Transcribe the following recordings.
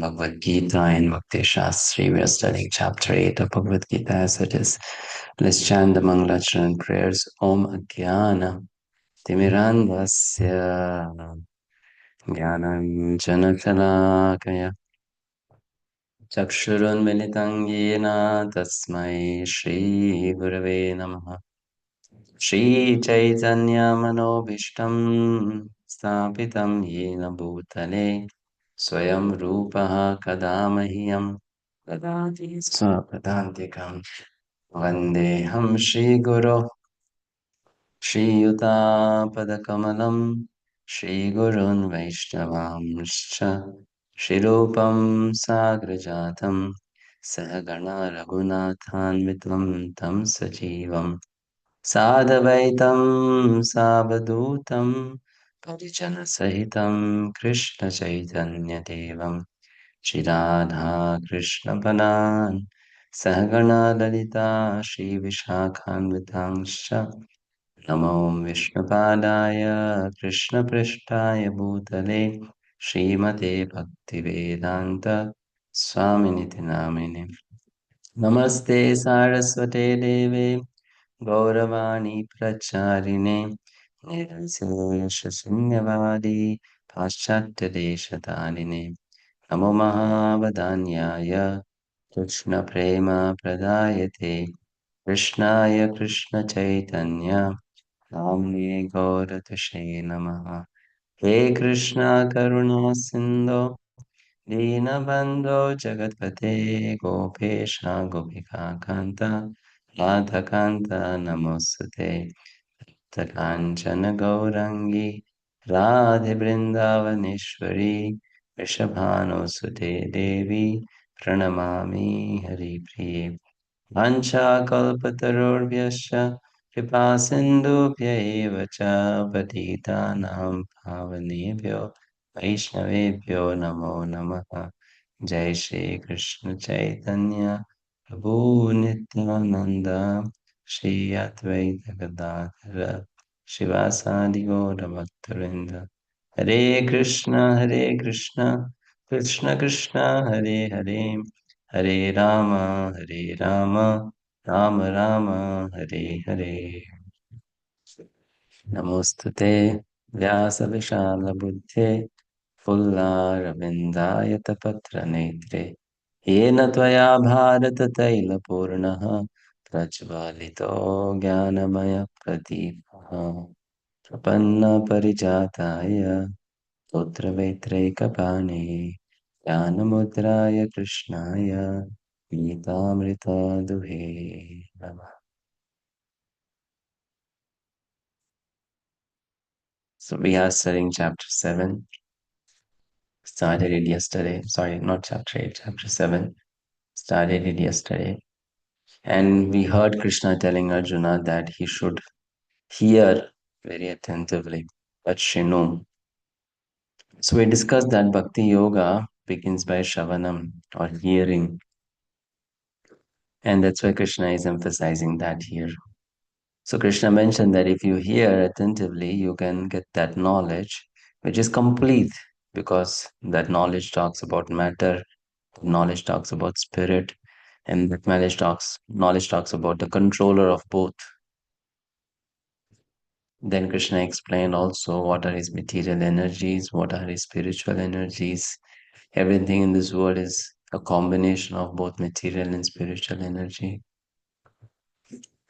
on Bhagavad-Gita and Bhakti-sastri. We are studying chapter 8 of Bhagavad-Gita as it is. Let's chant the Mangalacharan prayers. Om Ajnana Timirandasya Jnanam Janachalakaya Chakshurunmilitam Yena Tasmai Shri Gurave Namaha Shri Chaitanya Manobhishtam Sthapitam Yena Bhutale Swayam Rupaha Kadamahyam Dadati Swapadantikam Vandeham Shri Guru Shri Yutapadakamalam Shri Gurun Vaishnavamscha Shri Rupam Sagrajatam Sahagana Raghunathanvitam Tam Sajivam Sadavaitam Savadutam Parijana Sahitam Krishna Chaitanya Devam Shri Radha Krishna Panan Sahagana Lalita Shri Vishakhanvitangsha Namo Vishnupadaya Krishna Prishtaya Bhutale Srimate Bhaktivedanta Swaminiti Namine Namaste Saraswate Deve Gauravani Pracharine Nirasashanyavadi Paschatya Deshatarine Namo Mahavadanyaya Krishna Prema Pradayate Krishnaya Krishna Chaitanya Namne Gauratashe Namaha He Krishna Karuna Sindhu Dinabandho Jagatpate Gopesha Gopika Kanta Radha Kanta Namostate Kanchana Gaurangi Radhe Vrindavaneshwari Vrishabhano Devi Pranamami Hari Priye Vanchakalpatarurvyasya Kripasindubhya eva cha Patitanam pavanebhyo Vaishnavebhyo namo namaha Jai Shri Krishna Chaitanya Prabhu Nityananda Shri Advaita Gadadhara Shivasadi Gaura Bhaktarinda Hare Krishna Krishna Krishna Hare Hare Hare Rama, Rama Rama, Hare Hare. Namostate Vyasa Vishala Buddhe Fulla Ravindayata Patra Netre Yena Tvaya Bharata Taila Purnaha Prajvalito Jnanamaya Pradipaha Prapanna Parijataya Putra Vetraikapane Jnanamudraya Krishnaya Gita Duhe Namaha. So we are studying chapter 7. Started it yesterday. Sorry, not chapter 8, chapter 7. Started it yesterday. And we heard Krishna telling Arjuna that he should hear very attentively, but Shinu. So we discussed that Bhakti Yoga begins by Shravanam or hearing. And that's why Krishna is emphasizing that here. So Krishna mentioned that if you hear attentively, you can get that knowledge, which is complete because that knowledge talks about matter, knowledge talks about spirit, and that knowledge talks about the controller of both. Then Krishna explained also what are his material energies, what are his spiritual energies. Everything in this world is a combination of both material and spiritual energy.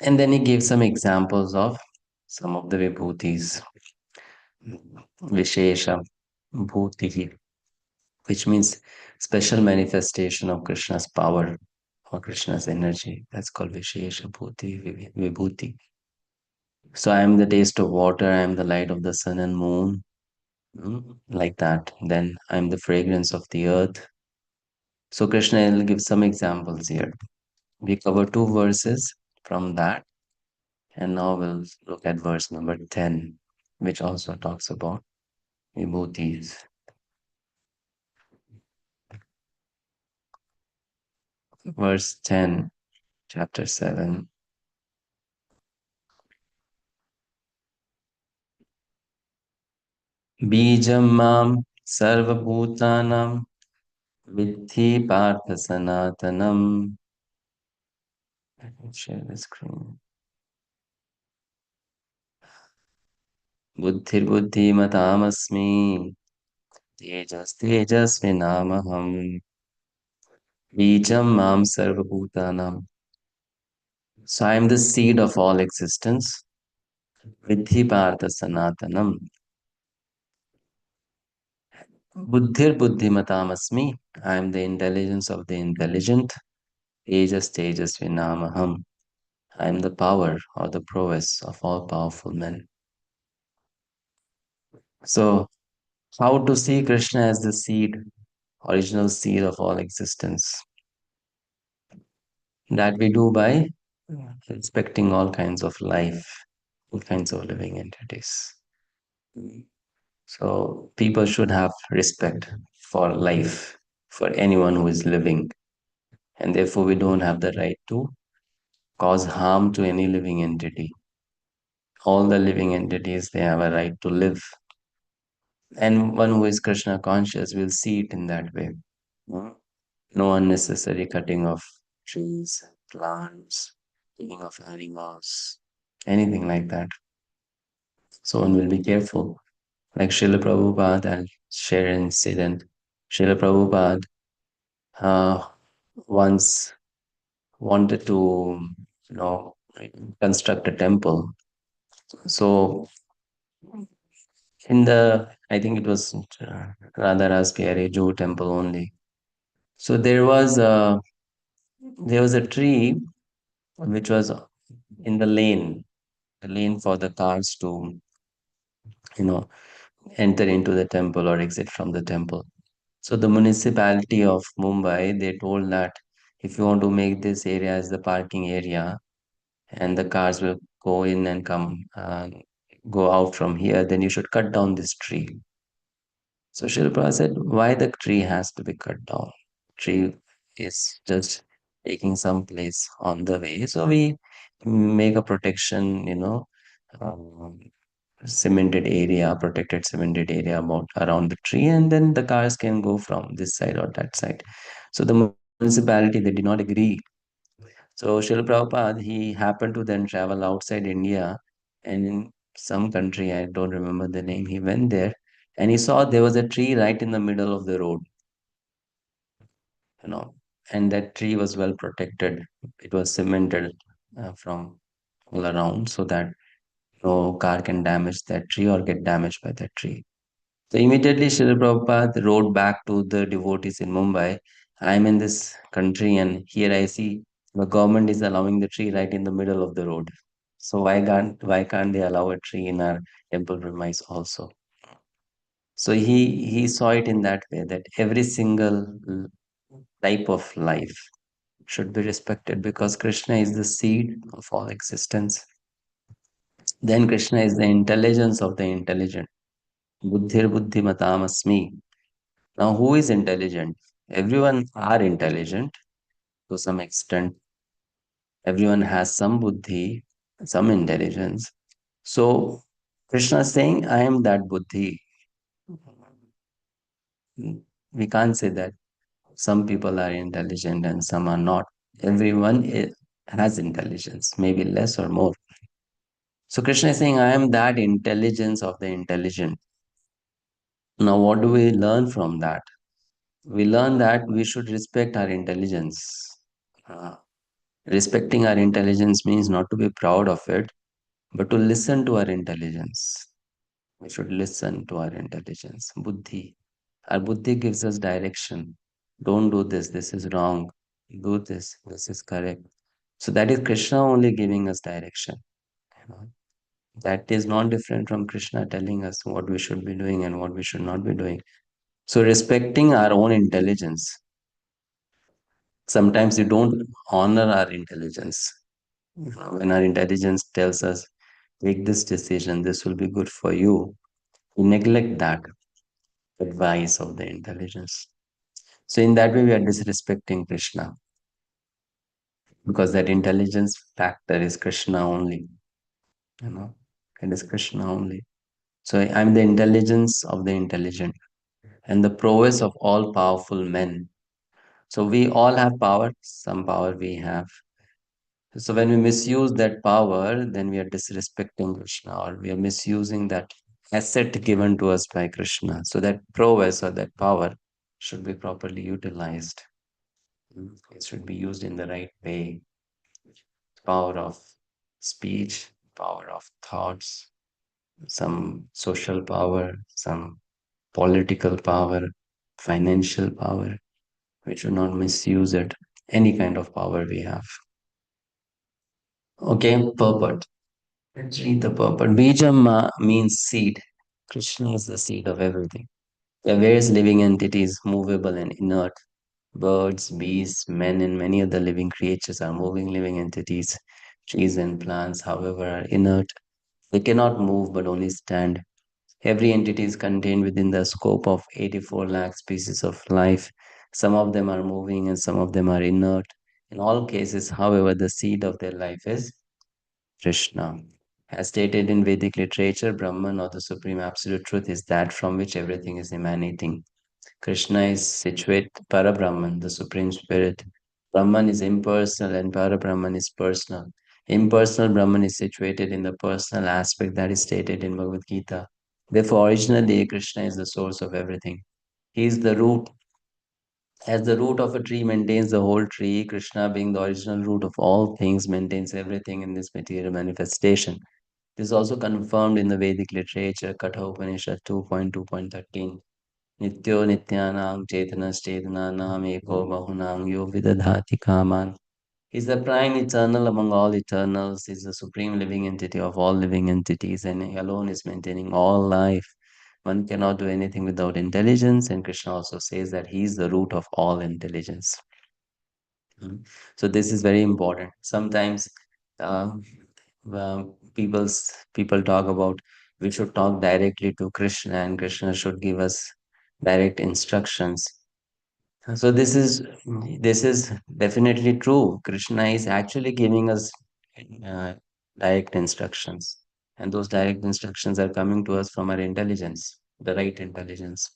And then he gave some examples of some of the vibhutis, Vishesha Bhuti, which means special manifestation of Krishna's power or Krishna's energy. That's called Vishesha Bhuti, Vibhuti. So I am the taste of water, I am the light of the sun and moon, like that. Then I am the fragrance of the earth. So Krishna will give some examples here. We cover two verses from that, and now we'll look at verse number 10, which also talks about vibhutis. Verse 10, chapter 7. Bijam mam sarvabhutanam Vidhi Partha Sanatanam. Let me share the screen. Buddhirbuddhimatamasmi. Tejasvinamaham. Bijam Mam Sarvabhutanam. So I am the seed of all existence. Vidhi Partha Sanatanam. Buddhir Buddhimatamasmi. I am the intelligence of the intelligent. Tejasvinamaham. I am the power or the prowess of all powerful men. So, how to see Krishna as the seed, original seed of all existence? That we do by respecting all kinds of life, all kinds of living entities. So, people should have respect for life, for anyone who is living, and therefore we don't have the right to cause harm to any living entity. All the living entities, they have a right to live. And one who is Krishna conscious will see it in that way. No no unnecessary cutting of trees, plants, killing of animals, anything like that. So one will be careful. Like Srila Prabhupada, I'll share an incident. Srila Prabhupada uh, once wanted to, you know, construct a temple. So in the, I think it was Radharas Pyare Jew temple only. So there was a tree which was in the lane for the cars to, you know, enter into the temple or exit from the temple. So the municipality of Mumbai, they told that if you want to make this area as the parking area and the cars will go in and come, go out from here, then you should cut down this tree. So Shilpa said, why the tree has to be cut down? Tree is just taking some place on the way. So we make a protection, um, cemented area, protected cemented area about around the tree, and then the cars can go from this side or that side. So the municipality, they did not agree. So Srila Prabhupada, he happened to then travel outside India, and in some country, I don't remember the name, he went there and he saw there was a tree right in the middle of the road, you know, and that tree was well protected. It was cemented from all around so that no car can damage that tree or get damaged by that tree. So immediately Srila Prabhupada wrote back to the devotees in Mumbai, I'm in this country and here I see the government is allowing the tree right in the middle of the road. So why can't they allow a tree in our temple premise also? So he saw it in that way that every single type of life should be respected because Krishna is the seed of all existence. Then Krishna is the intelligence of the intelligent. Buddhir buddhimatamasmi. Now, who is intelligent? Everyone are intelligent to some extent. Everyone has some buddhi, some intelligence. So, Krishna is saying, I am that buddhi. We can't say that some people are intelligent and some are not. Everyone has intelligence, maybe less or more. So, Krishna is saying, I am that intelligence of the intelligent. Now, what do we learn from that? We learn that we should respect our intelligence. Uh, Respecting our intelligence means not to be proud of it, but to listen to our intelligence. We should listen to our intelligence. Buddhi. Our buddhi gives us direction. Don't do this, this is wrong. Do this is correct. So that is Krishna only giving us direction. You know. That is not different from Krishna telling us what we should be doing and what we should not be doing. So respecting our own intelligence. Sometimes we don't honor our intelligence. When our intelligence tells us, take this decision, this will be good for you, we neglect that advice of the intelligence. So, in that way, we are disrespecting Krishna because that intelligence factor is Krishna only. You know, it is Krishna only. So, I'm the intelligence of the intelligent and the prowess of all powerful men. So we all have power, some power we have. So when we misuse that power, then we are disrespecting Krishna, or we are misusing that asset given to us by Krishna. So that prowess or that power should be properly utilized. It should be used in the right way. Power of speech, power of thoughts, some social power, some political power, financial power. We should not misuse it. Any kind of power we have. Okay, purport. Let's read the purport. Bijama means seed. Krishna is the seed of everything. There are various living entities, movable and inert. Birds, bees, men, and many other living creatures are moving living entities. Trees and plants, however, are inert. They cannot move but only stand. Every entity is contained within the scope of 84 lakh species of life. Some of them are moving and some of them are inert. In all cases, however, the seed of their life is Krishna. As stated in Vedic literature, Brahman or the Supreme Absolute Truth is that from which everything is emanating. Krishna is situate Parabrahman, the Supreme Spirit. Brahman is impersonal and Parabrahman is personal. Impersonal Brahman is situated in the personal aspect that is stated in Bhagavad-Gita. Therefore, originally, Krishna is the source of everything. He is the root. As the root of a tree maintains the whole tree, Krishna, being the original root of all things, maintains everything in this material manifestation. This is also confirmed in the Vedic literature, Katha Upanishad 2.2.13. Nityo Nityanang Chetanas Chetananam Eko Bahunang Yo Vidadhati Kaman. He is the prime eternal among all eternals. He is the supreme living entity of all living entities, and he alone is maintaining all life. One cannot do anything without intelligence, and Krishna also says that he is the root of all intelligence. Mm. So this is very important. Sometimes uh, people talk about we should talk directly to Krishna, and Krishna should give us direct instructions. So this is definitely true. Krishna is actually giving us uh, direct instructions, and those direct instructions are coming to us from our intelligence, the right intelligence.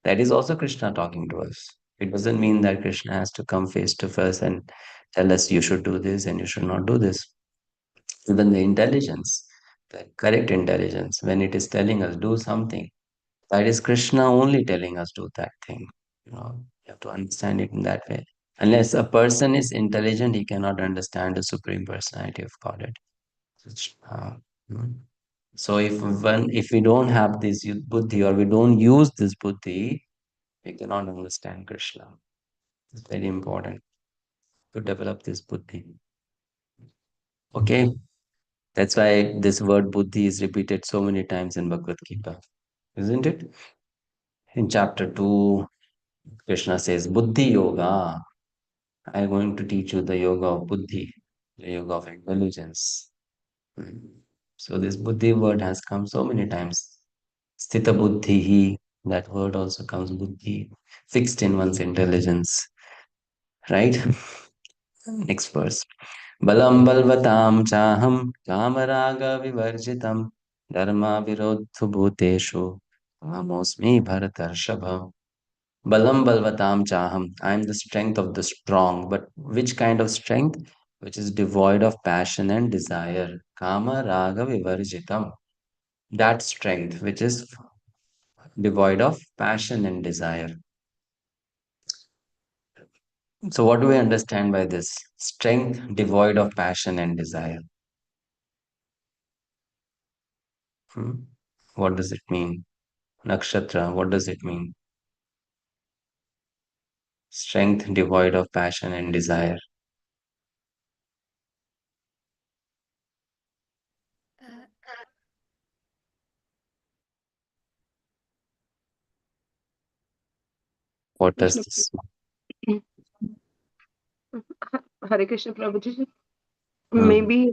That is also Krishna talking to us. It doesn't mean that Krishna has to come face to face and tell us you should do this and you should not do this. Even the intelligence, the correct intelligence, when it is telling us do something, that is Krishna only telling us do that thing. You have to understand it in that way. Unless a person is intelligent, he cannot understand the Supreme Personality of Godhead. Uh, mm. So if we don't have this buddhi or we don't use this buddhi, we cannot understand Krishna. It's very important to develop this buddhi. Okay, that's why this word buddhi is repeated so many times in Bhagavad Gita, isn't it? In chapter 2, Krishna says, Buddhi Yoga. I'm going to teach you the yoga of buddhi, the yoga of intelligence. Mm. So this buddhi word has come so many times. Sthita buddhi, that word also comes buddhi, fixed in one's intelligence, right? Next verse. Balam balvatam chaham kamaraga vivarjitam dharma virodhu bhuteshu mamosmi bharatarshabha. Balam balvatam chaham. I am the strength of the strong. But which kind of strength? Which is devoid of passion and desire. Kama raga vivarjitam. That strength which is devoid of passion and desire. So, what do we understand by this? Strength devoid of passion and desire. Hmm? What does it mean? Nakshatra, what does it mean? Strength devoid of passion and desire. What does Krishna, this Hare Krishna Prabhuji. mean? Maybe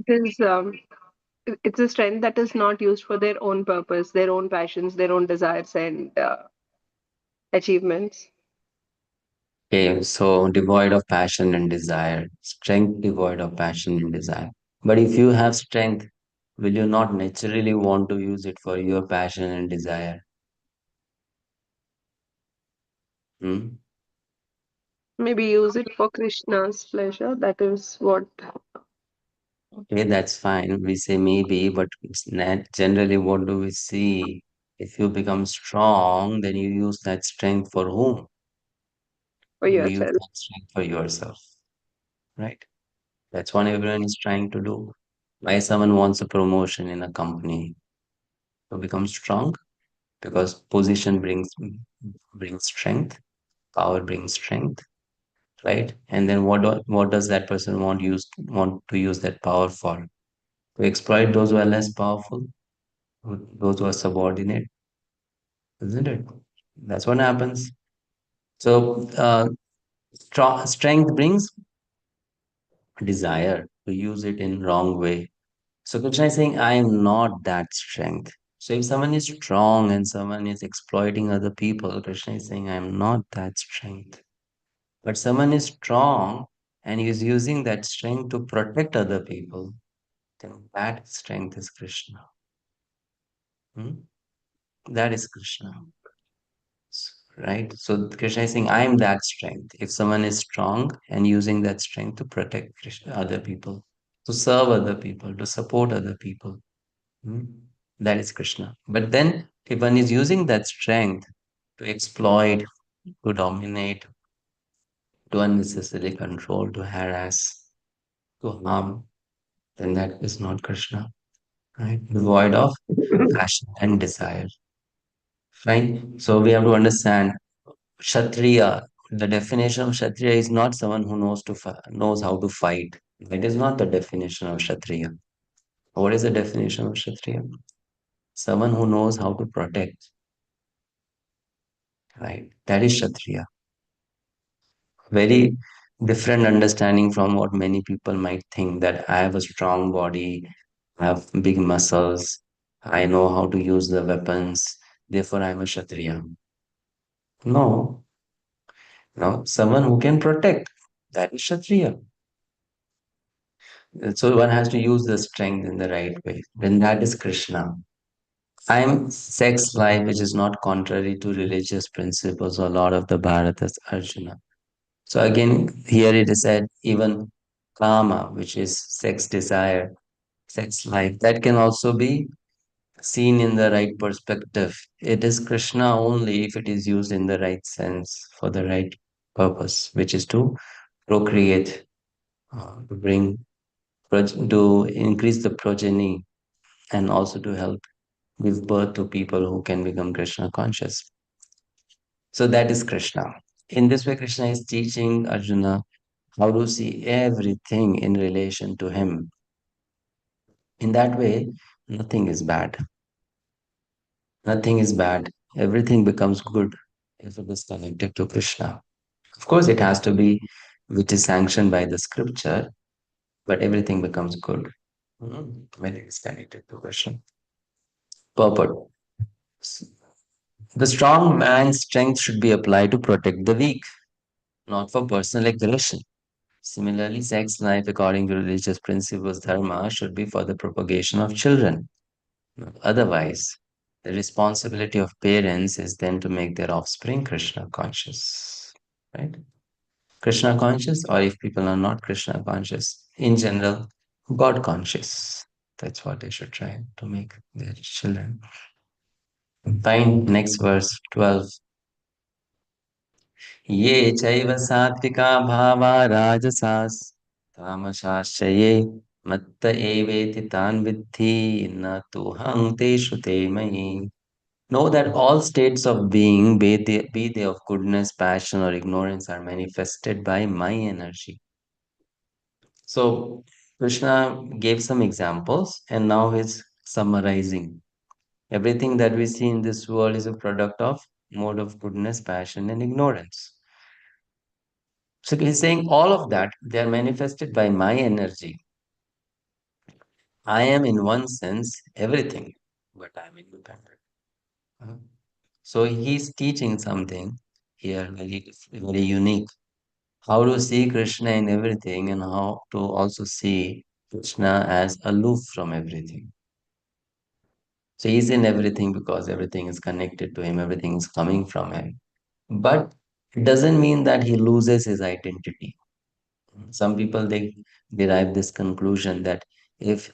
it's a strength that is not used for their own purpose, their own passions, their own desires and achievements. Okay, so devoid of passion and desire, strength devoid of passion and desire. But if you have strength, will you not naturally want to use it for your passion and desire? Hmm? Maybe use it for Krishna's pleasure. That is what. Okay, that's fine. We say maybe, but it's not generally what do we see? If you become strong, then you use that strength for whom? For You use yourself. that strength for yourself, right? That's what everyone is trying to do. Why someone wants a promotion in a company to become strong? Because position brings strength, power brings strength, right? And then what does that person want to use that power for? To exploit those who are less powerful, those who are subordinate, isn't it? That's what happens. So strength brings desire to use it in wrong way. So Krishna is saying, I am not that strength. So if someone is strong and someone is exploiting other people, Krishna is saying, I am not that strength. But someone is strong and is using that strength to protect other people, then that strength is Krishna. Hmm? That is Krishna, right? So Krishna is saying, I am that strength. If someone is strong and using that strength to protect other people, to serve other people, to support other people, hmm, that is Krishna. But then, if one is using that strength to exploit, to dominate, to unnecessarily control, to harass, to harm, then that is not Krishna, right? Devoid of passion and desire. Fine. So we have to understand Kshatriya. The definition of Kshatriya is not someone who knows how to fight. That is not the definition of Kshatriya. What is the definition of Kshatriya? Someone who knows how to protect, right? That is Kshatriya. Very different understanding from what many people might think that I have a strong body, I have big muscles, I know how to use the weapons, therefore I'm a Kshatriya. No, no, someone who can protect. That is Kshatriya. So one has to use the strength in the right way. Then that is Krishna. I'm sex life, which is not contrary to religious principles or Lord of the Bharatas Arjuna. So again, here it is said even kama, which is sex desire, sex life, that can also be seen in the right perspective. It is Krishna only if it is used in the right sense for the right purpose, which is to procreate, to to increase the progeny, and also to help give birth to people who can become Krishna conscious. So that is Krishna. In this way, Krishna is teaching Arjuna how to see everything in relation to him. In that way, nothing is bad. Nothing is bad. Everything becomes good if it is connected to Krishna. Of course, it has to be which is sanctioned by the scripture, but everything becomes good when it is connected to Krishna. Purport. The strong man's strength should be applied to protect the weak, not for personal aggression. Similarly, sex life, according to religious principles, dharma, should be for the propagation of children. Otherwise, the responsibility of parents is then to make their offspring Krishna conscious. Right? Krishna conscious, or if people are not Krishna conscious, in general, God conscious. That's what they should try to make their children. Fine. Next verse 12. ये चैव सात्विका भावा राजसास् तामसाश्च ये मत्त एवेति तान् विद्धि न तुहं तेषु ते मयि. Know that all states of being, be they of goodness, passion, or ignorance, are manifested by my energy. So, Krishna gave some examples and now he's summarizing. Everything that we see in this world is a product of mode of goodness, passion, and ignorance. So, he's saying all of that, they are manifested by my energy. I am, in one sense, everything, but I'm independent. Uh, So, he's teaching something here very unique. How to see Krishna in everything and how to also see Krishna as aloof from everything. So he's in everything because everything is connected to him, everything is coming from him. But It doesn't mean that he loses his identity. Some people they derive this conclusion that if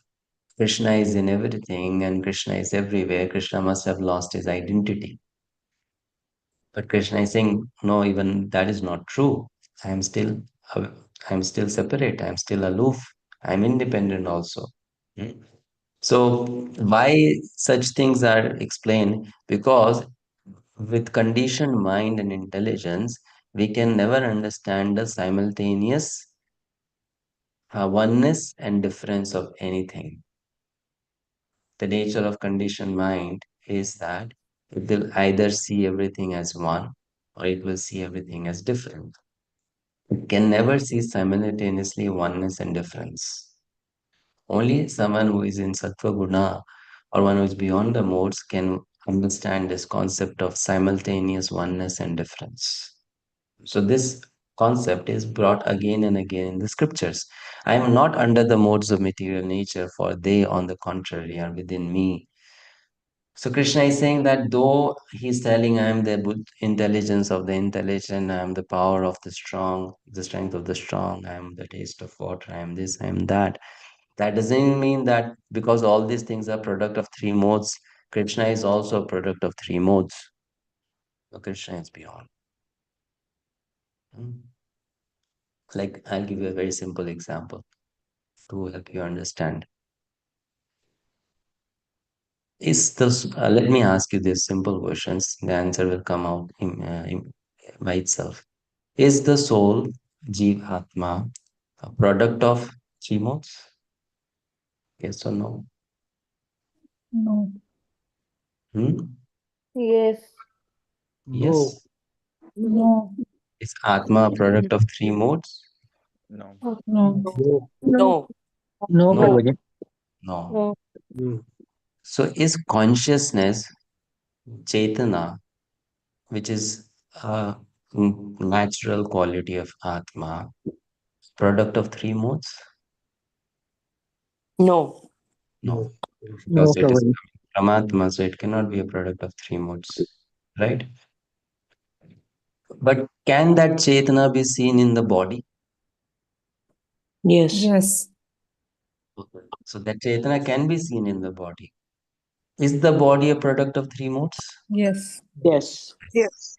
Krishna is in everything and Krishna is everywhere, Krishna must have lost his identity. But Krishna is saying, no, even that is not true. I am still, I am still separate. I am still aloof. I am independent also. Hmm? So why such things are explained? Because with conditioned mind and intelligence, we can never understand the simultaneous oneness and difference of anything. The nature of conditioned mind is that it will either see everything as one or it will see everything as different. It can never see simultaneously oneness and difference. Only someone who is in Sattva Guna or one who is beyond the modes can understand this concept of simultaneous oneness and difference. So, this concept is brought again and again in the scriptures. I am not under the modes of material nature, for they, on the contrary, are within me. So Krishna is saying that though he's telling I am the intelligence of the intelligent, I am the power of the strong, the strength of the strong, I am the taste of water, I am this, I am that. That doesn't mean that because all these things are product of three modes, Krishna is also a product of three modes. But Krishna is beyond. Hmm. Like I'll give you a very simple example to help you understand. Is this? Let me ask you these simple questions. The answer will come out by itself. Is the soul, Jeev Atma, a product of three modes? Yes or no? No. Hmm? Yes. No. Yes. No. Is Atma a product of three modes? No. No. No. No. No, No. Prabhuji. No. No. No. So is consciousness, Chaitana, which is a natural quality of Atma, product of three modes? No. No, No. No, because it is Prabhuji. from Atma, so it cannot be a product of three modes, right? But can that Chetana be seen in the body? Yes. Yes. Okay. So that Chetana can be seen in the body. Is the body a product of three modes? Yes. Yes. Yes.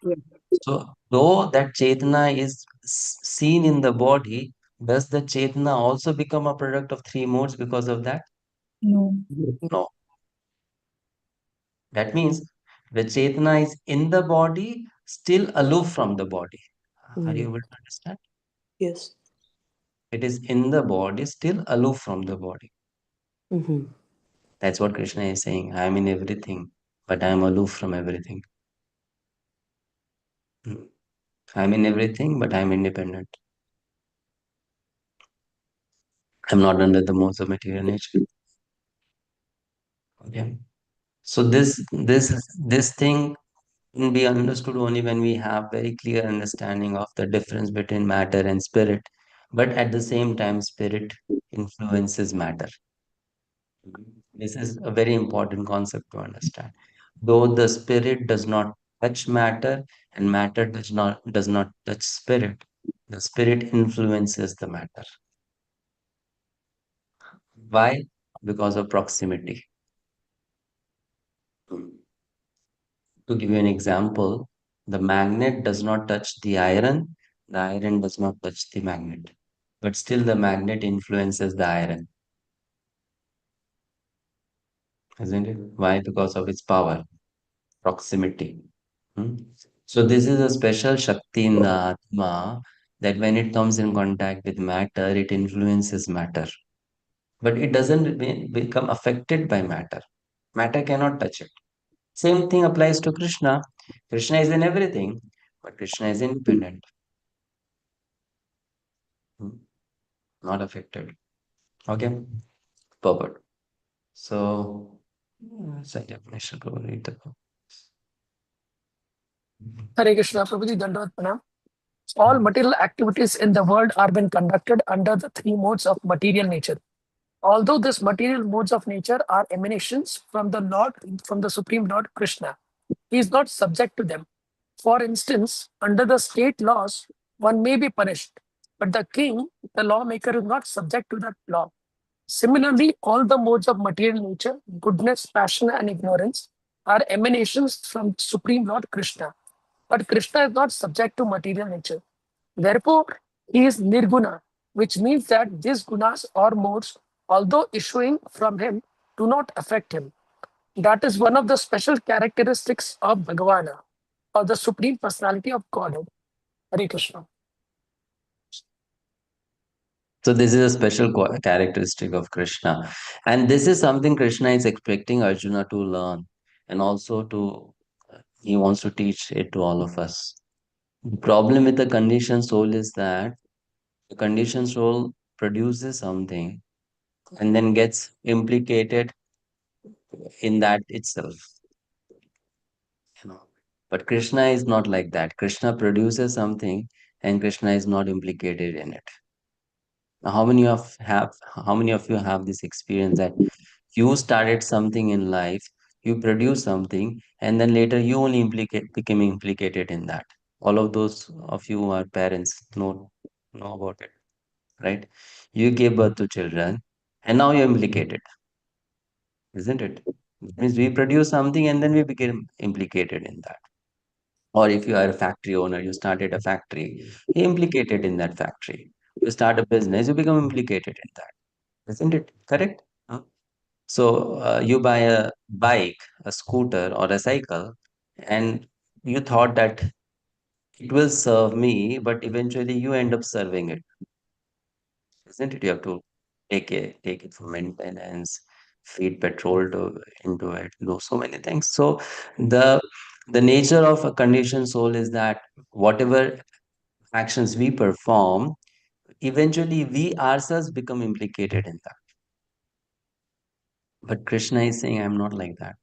So though that Chetana is seen in the body, does the Chetana also become a product of three modes because of that? No. No. That means the Chetana is in the body, still aloof from the body. Are you able to understand? Yes. It is in the body, still aloof from the body. Mm-hmm. That's what Krishna is saying. I am in everything, but I am aloof from everything. Hmm. I am in everything, but I am independent. I'm not under the modes of material nature. Okay. So this thing can be understood only when we have very clear understanding of the difference between matter and spirit. But at the same time, spirit influences matter. This is a very important concept to understand. Though the spirit does not touch matter and matter does not touch spirit, the spirit influences the matter. Why? Because of proximity. To give you an example, the magnet does not touch the iron does not touch the magnet, but still the magnet influences the iron, isn't it? Why? Because of its power, proximity. Hmm? So this is a special Shakti in the Atma that when it comes in contact with matter, it influences matter. But it doesn't become affected by matter. Matter cannot touch it. Same thing applies to Krishna. Krishna is in everything, but Krishna is independent, hmm, not affected. Okay, perfect. So, side definition, Bhagavad-Gita. Hare Krishna, Prabhuji, Dandavat Pranam. All material activities in the world are being conducted under the three modes of material nature. Although these material modes of nature are emanations from the Lord, from the Supreme Lord Krishna, he is not subject to them. For instance, under the state laws, one may be punished, but the king, the lawmaker, is not subject to that law. Similarly, all the modes of material nature, goodness, passion, and ignorance, are emanations from Supreme Lord Krishna. But Krishna is not subject to material nature. Therefore, he is nirguna, which means that these gunas or modes, although issuing from him, do not affect him. That is one of the special characteristics of Bhagavana, or the Supreme Personality of Godhead. Hare Krishna. So this is a special characteristic of Krishna. And this is something Krishna is expecting Arjuna to learn. And also he wants to teach it to all of us. The problem with the conditioned soul is that the conditioned soul produces something and then gets implicated in that itself. You know. But Krishna is not like that. Krishna produces something and Krishna is not implicated in it. Now, how many of you have this experience that you started something in life, you produce something, and then later you only became implicated in that. All of those of you who are parents know about it, right? You gave birth to children, and now you're implicated, isn't it? It means we produce something and then we became implicated in that. Or if you are a factory owner, you started a factory, you're implicated in that factory. You start a business, you become implicated in that. Isn't it correct? Huh? So you buy a bike, a scooter, or a cycle, and you thought that it will serve me, but eventually you end up serving it, isn't it? You have to take it for maintenance, feed petrol into it, do so many things. So the the nature of a conditioned soul is that whatever actions we perform, eventually we ourselves become implicated in that. But Krishna is saying, I'm not like that.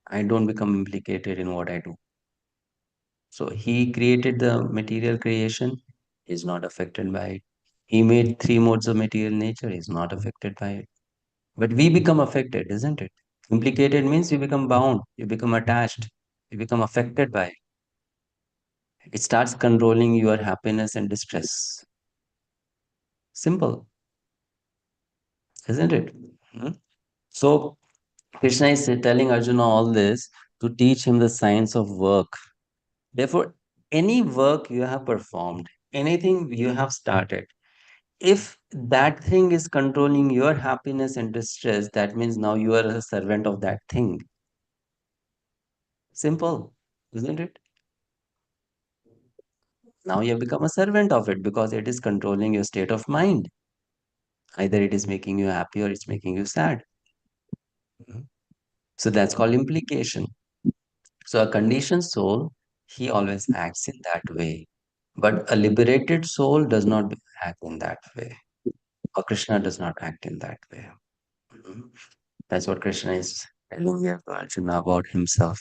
I don't become implicated in what I do. So he created the material creation, is not affected by it. He made three modes of material nature, is not affected by it. But we become affected, isn't it? Implicated means you become bound, you become attached, you become affected by it. It starts controlling your happiness and distress. Simple, isn't it? Hmm? So Krishna is telling Arjuna all this to teach him the science of work. Therefore, any work you have performed, anything you have started, if that thing is controlling your happiness and distress, that means now you are a servant of that thing. Simple, isn't it? Now you have become a servant of it because it is controlling your state of mind. Either it is making you happy or it's making you sad. Mhm. So that's called implication. So a conditioned soul, he always acts in that way. But a liberated soul does not act in that way. Or Krishna does not act in that way. Mhm. That's what Krishna is telling here to Arjuna about himself.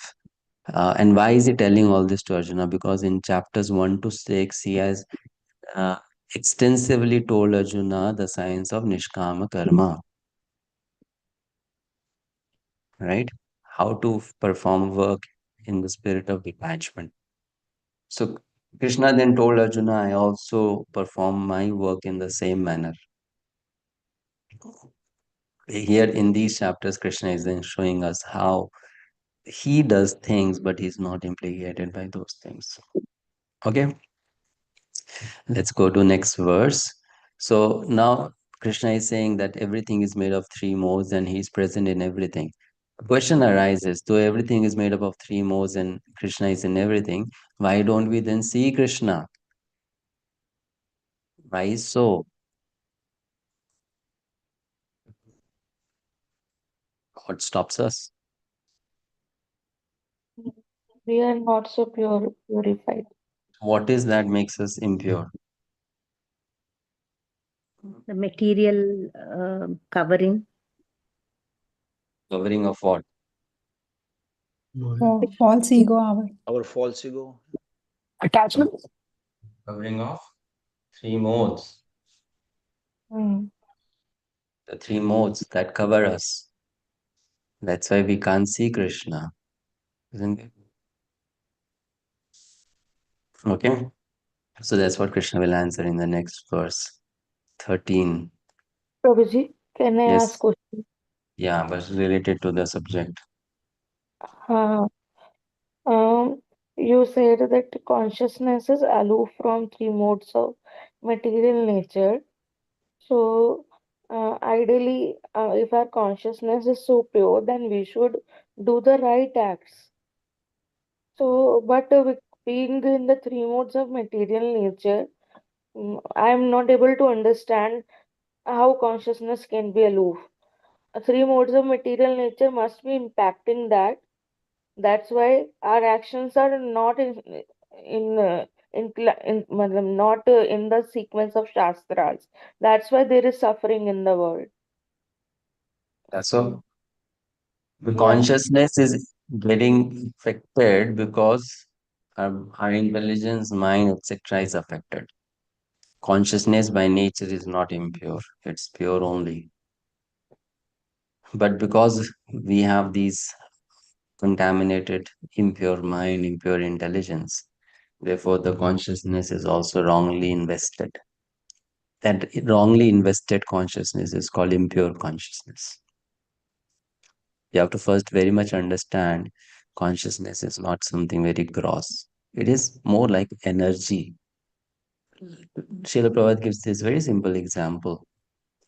And why is he telling all this to Arjuna? Because in chapters 1 to 6, he has uh, extensively told Arjuna the science of Nishkama Karma, right? How to perform work in the spirit of detachment. So Krishna then told Arjuna, I also perform my work in the same manner. Here in these chapters, Krishna is then showing us how he does things, but he's not implicated by those things. Okay, let's go to next verse. So now Krishna is saying that everything is made of three modes and he's present in everything. A question arises, though everything is made up of three modes and Krishna is in everything, why don't we then see Krishna? Why so? What stops us? We are not so purified. What is that makes us impure? The material covering. Covering of what? False ego, Our false ego. Attachment. Covering of three modes. Hmm. The three modes that cover us. That's why we can't see Krishna, isn't it? Okay, so that's what Krishna will answer in the next verse 13. Prabhuji, can I ask Yes, question? yeah, but related to the subject. Uh, you said that consciousness is aloof from three modes of material nature. So, ideally, if our consciousness is so pure, then we should do the right acts. So, but with being in the three modes of material nature, I am not able to understand how consciousness can be aloof. Three modes of material nature must be impacting that. That's why our actions are not not in the sequence of shastras. That's why there is suffering in the world. So the Yeah. consciousness is getting affected because our intelligence, mind, etc. is affected. Consciousness by nature is not impure, it's pure only. But because we have these contaminated, impure mind, impure intelligence, therefore the consciousness is also wrongly invested. That wrongly invested consciousness is called impure consciousness. You have to first very much understand consciousness is not something very gross. It is more like energy. Srila Prabhupada gives this very simple example.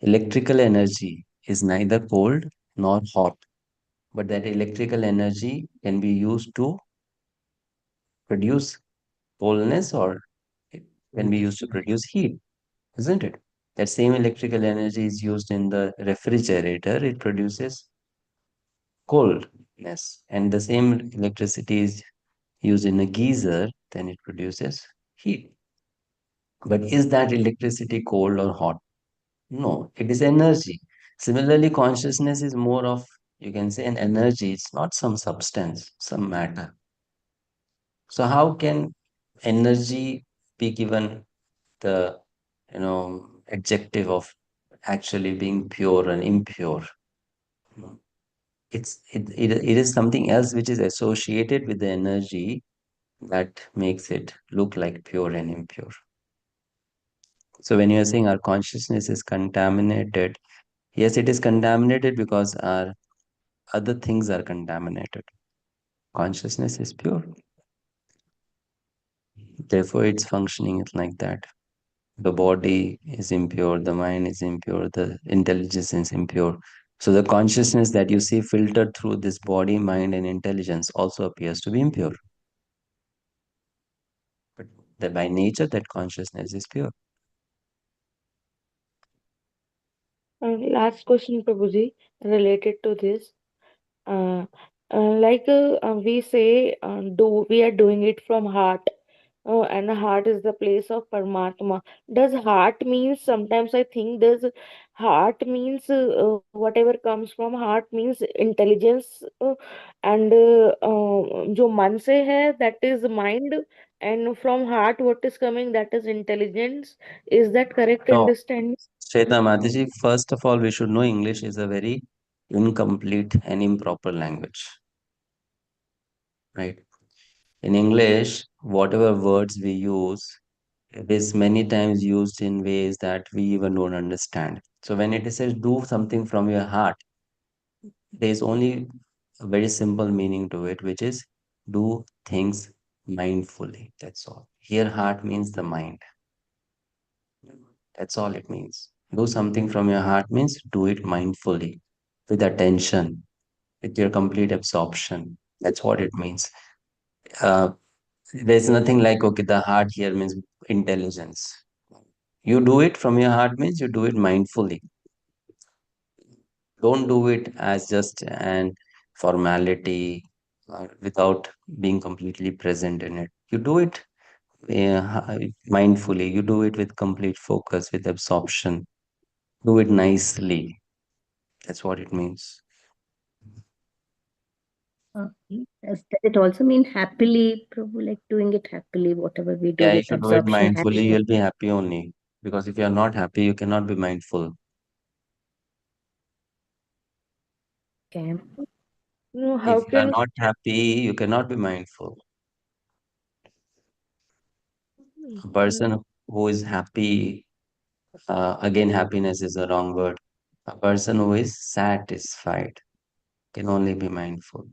Electrical energy is neither cold nor hot, but that electrical energy can be used to produce coldness or it can be used to produce heat, isn't it? That same electrical energy is used in the refrigerator, it produces coldness. And the same electricity is used in a geyser, then it produces heat. But is that electricity cold or hot? No, it is energy. Similarly, consciousness is more of, you can say, an energy. It's not some substance, some matter. So how can energy be given the, adjective of actually being pure and impure? It is something else which is associated with the energy that makes it look like pure and impure. So when you are saying our consciousness is contaminated, yes, it is contaminated because our other things are contaminated. Consciousness is pure. Therefore, its functioning is like that. The body is impure, the mind is impure, the intelligence is impure. So the consciousness that you see filtered through this body, mind, and intelligence also appears to be impure. But that by nature, that consciousness is pure. Last question, Prabhuji, related to this. Uh, we say, do we are doing it from heart, and the heart is the place of Paramatma. Does heart means, sometimes I think does heart means whatever comes from heart means intelligence, and जो मन से है that is mind, and from heart what is coming that is intelligence. Is that correct No, understanding? Shweta Mataji, first of all, we should know English is a very incomplete and improper language, right? In English, whatever words we use, it is many times used in ways that we even don't understand. So when it says do something from your heart, there is only a very simple meaning to it, which is do things mindfully. That's all. Here, heart means the mind. That's all it means. Do something from your heart means do it mindfully, with attention, with your complete absorption. That's what it means. Uh, there's nothing like, okay, the heart here means intelligence. You do it from your heart means you do it mindfully. Don't do it as just an formality without being completely present in it. You do it mindfully. You do it with complete focus, with absorption. Do it nicely. That's what it means. Does it also mean happily, Prabhu, like doing it happily, whatever we do Yeah, with if you do it absorption, mindfully, happiness? you'll be happy only. Because if you're not happy, you cannot be mindful. Okay. No, how If you are can not happy, you cannot be mindful. A person who is happy, again, happiness is a wrong word. A person who is satisfied can only be mindful.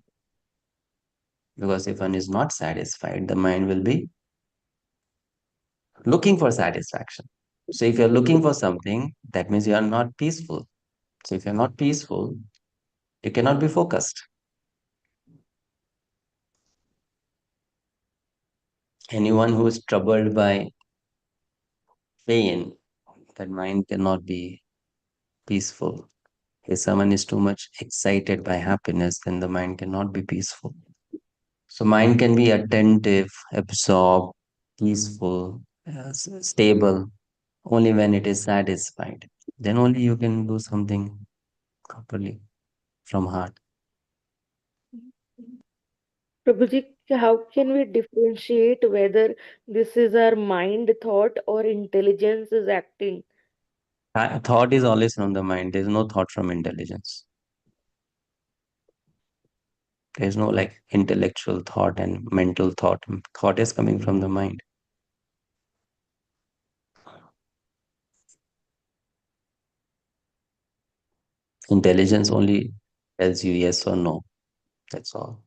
Because if one is not satisfied, the mind will be looking for satisfaction. So if you're looking for something, that means you are not peaceful. So if you're not peaceful, you cannot be focused. Anyone who is troubled by pain, that mind cannot be peaceful. If someone is too much excited by happiness, then the mind cannot be peaceful. So mind can be attentive, absorbed, peaceful, stable only when it is satisfied. Then only you can do something properly from heart. Prabhuji, how can we differentiate whether this is our mind thought or intelligence is acting? Thought is always from the mind. There's no thought from intelligence. There's no like intellectual thought and mental thought. Thought is coming from the mind. Intelligence only tells you yes or no. That's all.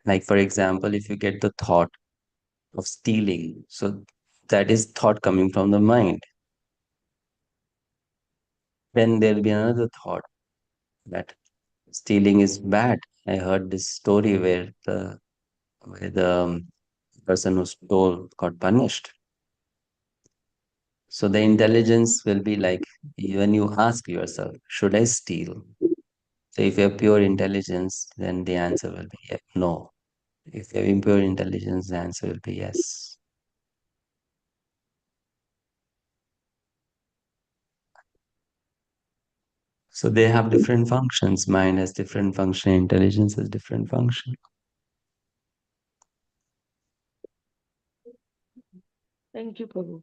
Like, for example, if you get the thought of stealing, so that is thought coming from the mind. Then there'll be another thought that stealing is bad. I heard this story where the person who stole got punished. So the intelligence will be like when you ask yourself, should I steal? So if you have pure intelligence, then the answer will be no. If you have impure intelligence, the answer will be yes. So they have different functions. Mind has different function, intelligence has different function. Thank you, Prabhu.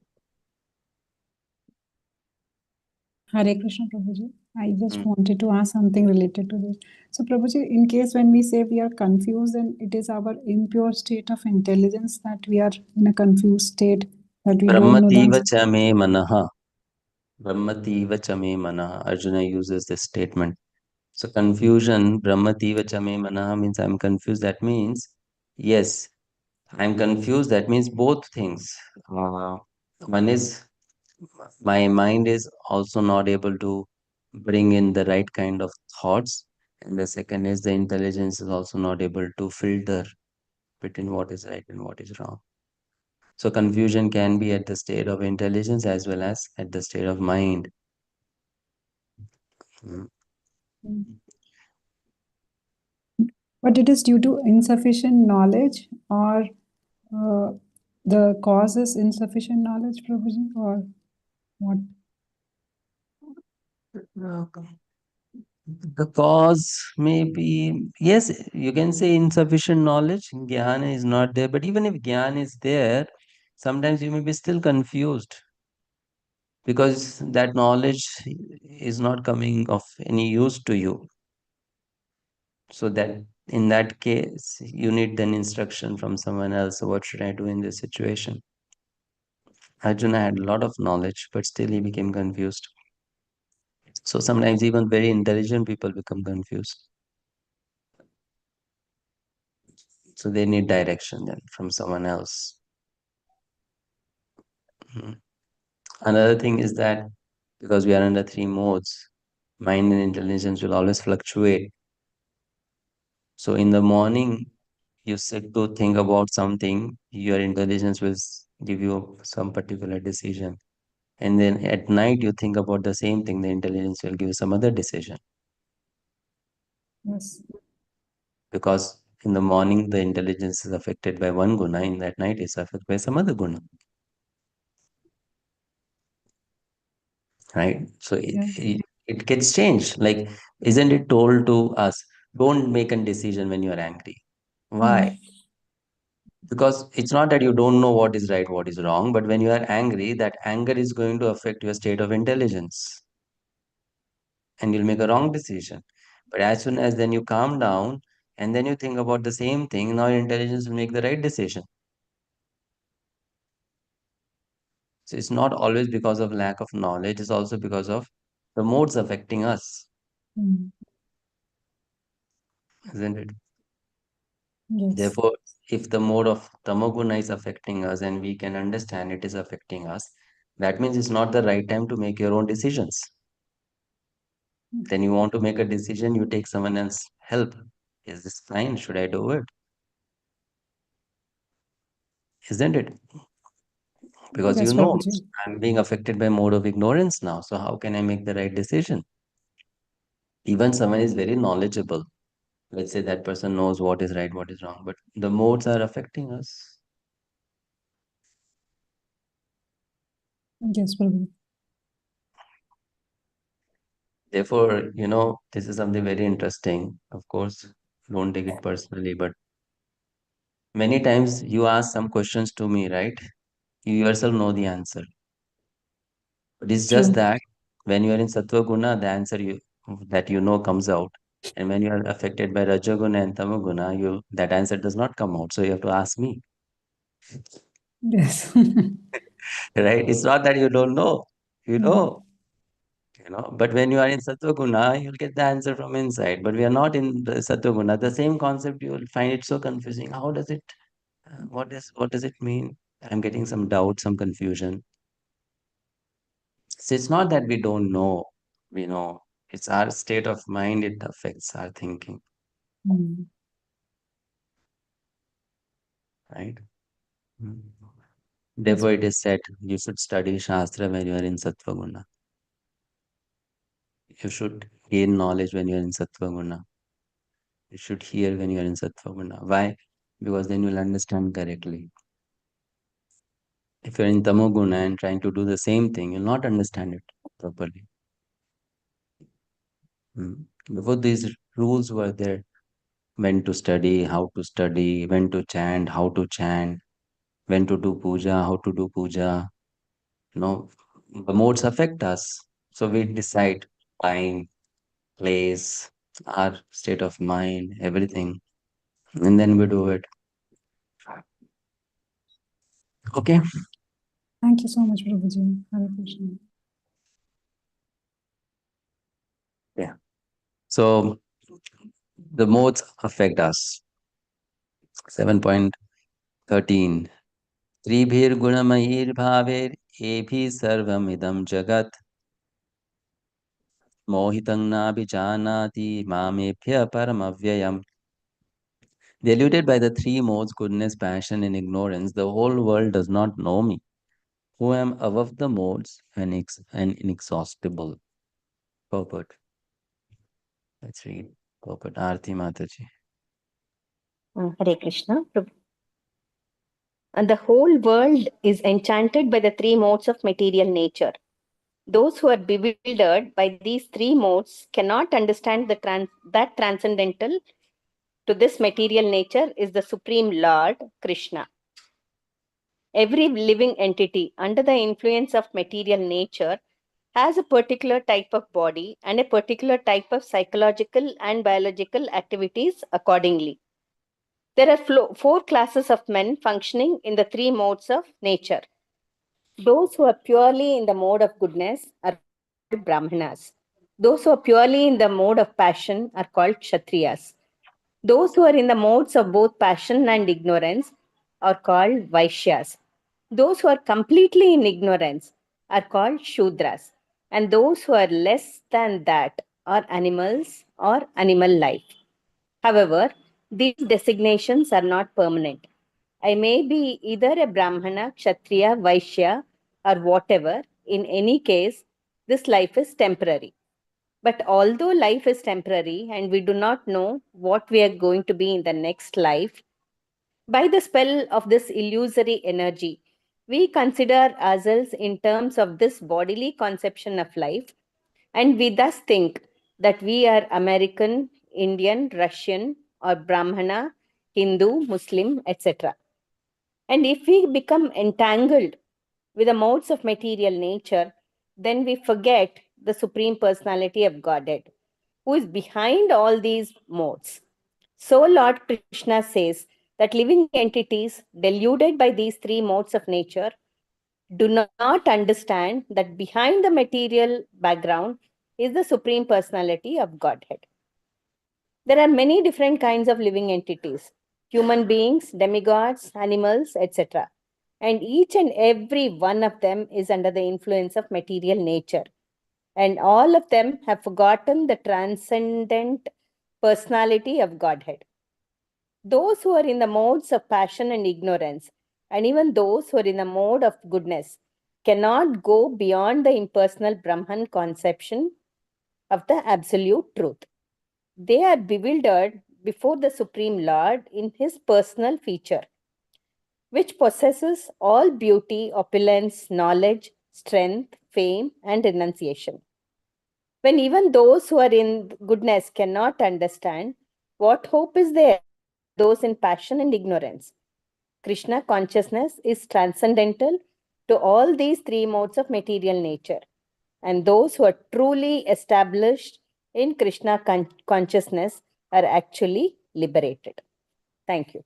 Hare Krishna, Prabhuji. I just Mm. wanted to ask something related to this. So, Prabhuji, in case when we say we are confused, then it is our impure state of intelligence that we are in a confused state, that we don't know the Brahmativa answer. cha me manaha. Brahmativa cha me manaha. Arjuna uses this statement. So confusion, Brahmativa cha me manaha means I'm confused. That means, yes, I'm confused. That means both things. One is my mind is also not able to bring in the right kind of thoughts. And the second is the intelligence is also not able to filter between what is right and what is wrong. So confusion can be at the state of intelligence as well as at the state of mind. Mm. Mm. But it is due to insufficient knowledge, or the cause is insufficient knowledge, Prabhuji, or what? The cause may be, yes, you can say insufficient knowledge. Jnana is not there. But even if Jnana is there, sometimes you may be still confused because that knowledge is not coming of any use to you. So that in that case, you need then instruction from someone else. So what should I do in this situation? Arjuna had a lot of knowledge, but still he became confused. So sometimes even very intelligent people become confused. So they need direction then from someone else. Mhm. Another thing is that because we are under three modes, mind and intelligence will always fluctuate. So in the morning, you sit to think about something, your intelligence will give you some particular decision. And then at night, you think about the same thing, the intelligence will give you some other decision. Yes. Because in the morning, the intelligence is affected by one guna, in that night, it's affected by some other guna. Right? So Yeah. it gets changed. Like, isn't it told to us, don't make a decision when you are angry? Why? Mm. Because it's not that you don't know what is right, what is wrong, but when you are angry, that anger is going to affect your state of intelligence and you'll make a wrong decision. But as soon as then you calm down, and then you think about the same thing, now your intelligence will make the right decision. So it's not always because of lack of knowledge, it's also because of the modes affecting us, Mm. isn't it? Yes. Therefore, if the mode of tamoguna is affecting us and we can understand it is affecting us, that means it's not the right time to make your own decisions. Then you want to make a decision, you take someone else's help. Is this fine? Should I do it? Isn't it? Because Yes, you know, Prabhuji. I'm being affected by mode of ignorance now. So how can I make the right decision? Even someone is very knowledgeable. Let's say that person knows what is right, what is wrong, but the modes are affecting us. Yes, Prabhuji. Therefore, this is something very interesting. Of course, don't take it personally, but many times you ask some questions to me, right? You yourself know the answer. But it's just True. that when you are in Sattva Guna, the answer that you know comes out. And when you are affected by Rajaguna and Tamaguna, that answer does not come out. So you have to ask me, Yes. right? It's not that you don't know. You Mhm. know. But when you are in Sattva Guna, you'll get the answer from inside. But we are not in the Sattva Guna. The same concept, you will find it so confusing. How does it, what does it mean? I'm getting some doubt, some confusion. So it's not that we don't know, we know. It's our state of mind, it affects our thinking, Mm. right? Mm. Yes. Therefore, it is said you should study Shastra when you are in Sattva Guna. You should gain knowledge when you are in Sattva Guna. You should hear when you are in Sattva Guna. Why? Because then you'll understand correctly. If you're in Tamoguna and trying to do the same thing, you'll not understand it properly. Before these rules were there, when to study, how to study, when to chant, how to chant, when to do puja, how to do puja. The modes affect us. So we decide time, place, our state of mind, everything, and then we do it. Okay? Thank you so much, Prabhuji. Hare Krishna. Yeah. So the modes affect us. 7.13. त्रिभिर्गुणमयीर्भावेर् एभिः सर्वमिदं जगत् मोहितं नाभिजानाति मामेभ्यः परमव्ययम्. Deluded by the three modes, goodness, passion, and ignorance, the whole world does not know me, who am above the modes and inexhaustible. Purport. Let's read. Purport. Aarti Mataji. Hare Krishna. And the whole world is enchanted by the three modes of material nature. Those who are bewildered by these three modes cannot understand that transcendental to this material nature is the Supreme Lord, Krishna. Every living entity under the influence of material nature has a particular type of body and a particular type of psychological and biological activities accordingly. There are four classes of men functioning in the three modes of nature. Those who are purely in the mode of goodness are called Brahmanas. Those who are purely in the mode of passion are called Kshatriyas. Those who are in the modes of both passion and ignorance are called Vaishyas. Those who are completely in ignorance are called Shudras. And those who are less than that are animals or animal life. However, these designations are not permanent. I may be either a Brahmana, Kshatriya, Vaishya, or whatever. In any case, this life is temporary. But although life is temporary and we do not know what we are going to be in the next life, by the spell of this illusory energy, we consider ourselves in terms of this bodily conception of life, and we thus think that we are American, Indian, Russian, or Brahmana, Hindu, Muslim, etc. And if we become entangled with the modes of material nature, then we forget the Supreme Personality of Godhead, who is behind all these modes. So Lord Krishna says that living entities deluded by these three modes of nature do not understand that behind the material background is the Supreme Personality of Godhead. There are many different kinds of living entities, human beings, demigods, animals, etc. And each and every one of them is under the influence of material nature. And all of them have forgotten the transcendent personality of Godhead. Those who are in the modes of passion and ignorance, and even those who are in the mode of goodness, cannot go beyond the impersonal Brahman conception of the absolute truth. They are bewildered before the Supreme Lord in his personal feature, which possesses all beauty, opulence, knowledge, strength, fame, and renunciation. When even those who are in goodness cannot understand, what hope is there for those in passion and ignorance? Krishna consciousness is transcendental to all these three modes of material nature. And those who are truly established in Krishna consciousness are actually liberated. Thank you,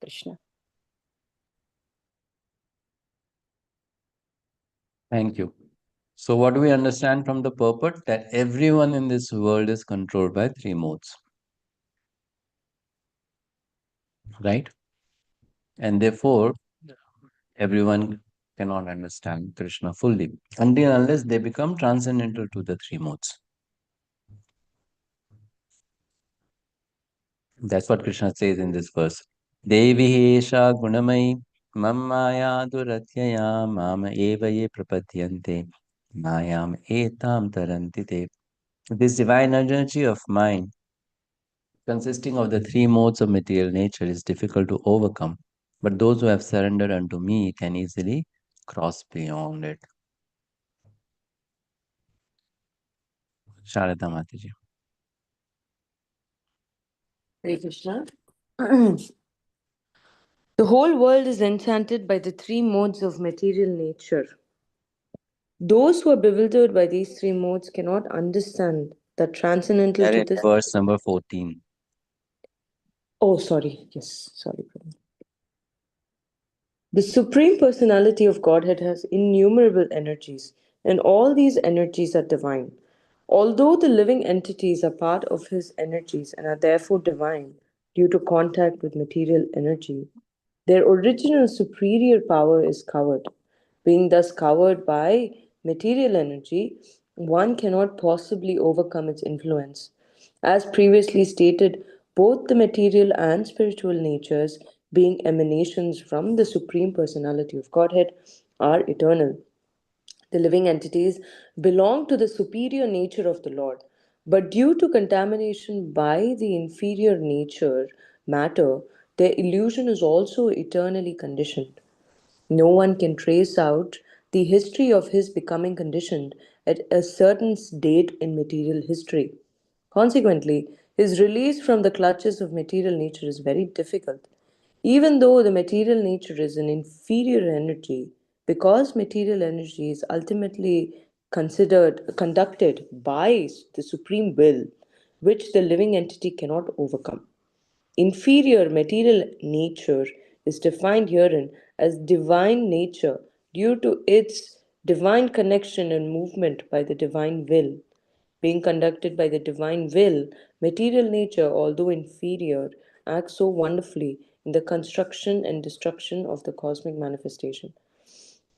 Krishna. Thank you. So, what do we understand from the purport? That everyone in this world is controlled by three modes. Right? And therefore, everyone cannot understand Krishna fully until unless they become transcendental to the three modes. That's what Krishna says in this verse. Devi Hesha Gunamai Mammaya Duratyaya Mama Eva Ye Prapadyante Mayam Etam Tarantite. This divine energy of mind, consisting of the three modes of material nature, is difficult to overcome. But those who have surrendered unto me can easily cross beyond it. Sharada Mataji. Hare Krishna. The whole world is enchanted by the three modes of material nature. Those who are bewildered by these three modes cannot understand that transcendental That to is this. verse number 14. Oh, sorry. Yes, sorry. The Supreme Personality of Godhead has innumerable energies, and all these energies are divine. Although the living entities are part of his energies and are therefore divine due to contact with material energy, their original superior power is covered. Being thus covered by material energy, one cannot possibly overcome its influence. As previously stated, both the material and spiritual natures, being emanations from the Supreme Personality of Godhead, are eternal. The living entities belong to the superior nature of the Lord, but due to contamination by the inferior nature, matter, their illusion is also eternally conditioned. No one can trace out the history of his becoming conditioned at a certain date in material history. Consequently, his release from the clutches of material nature is very difficult. Even though the material nature is an inferior energy, because material energy is ultimately conducted by the supreme will, which the living entity cannot overcome. Inferior material nature is defined herein as divine nature due to its divine connection and movement by the divine will. Being conducted by the divine will, material nature, although inferior, acts so wonderfully in the construction and destruction of the cosmic manifestation.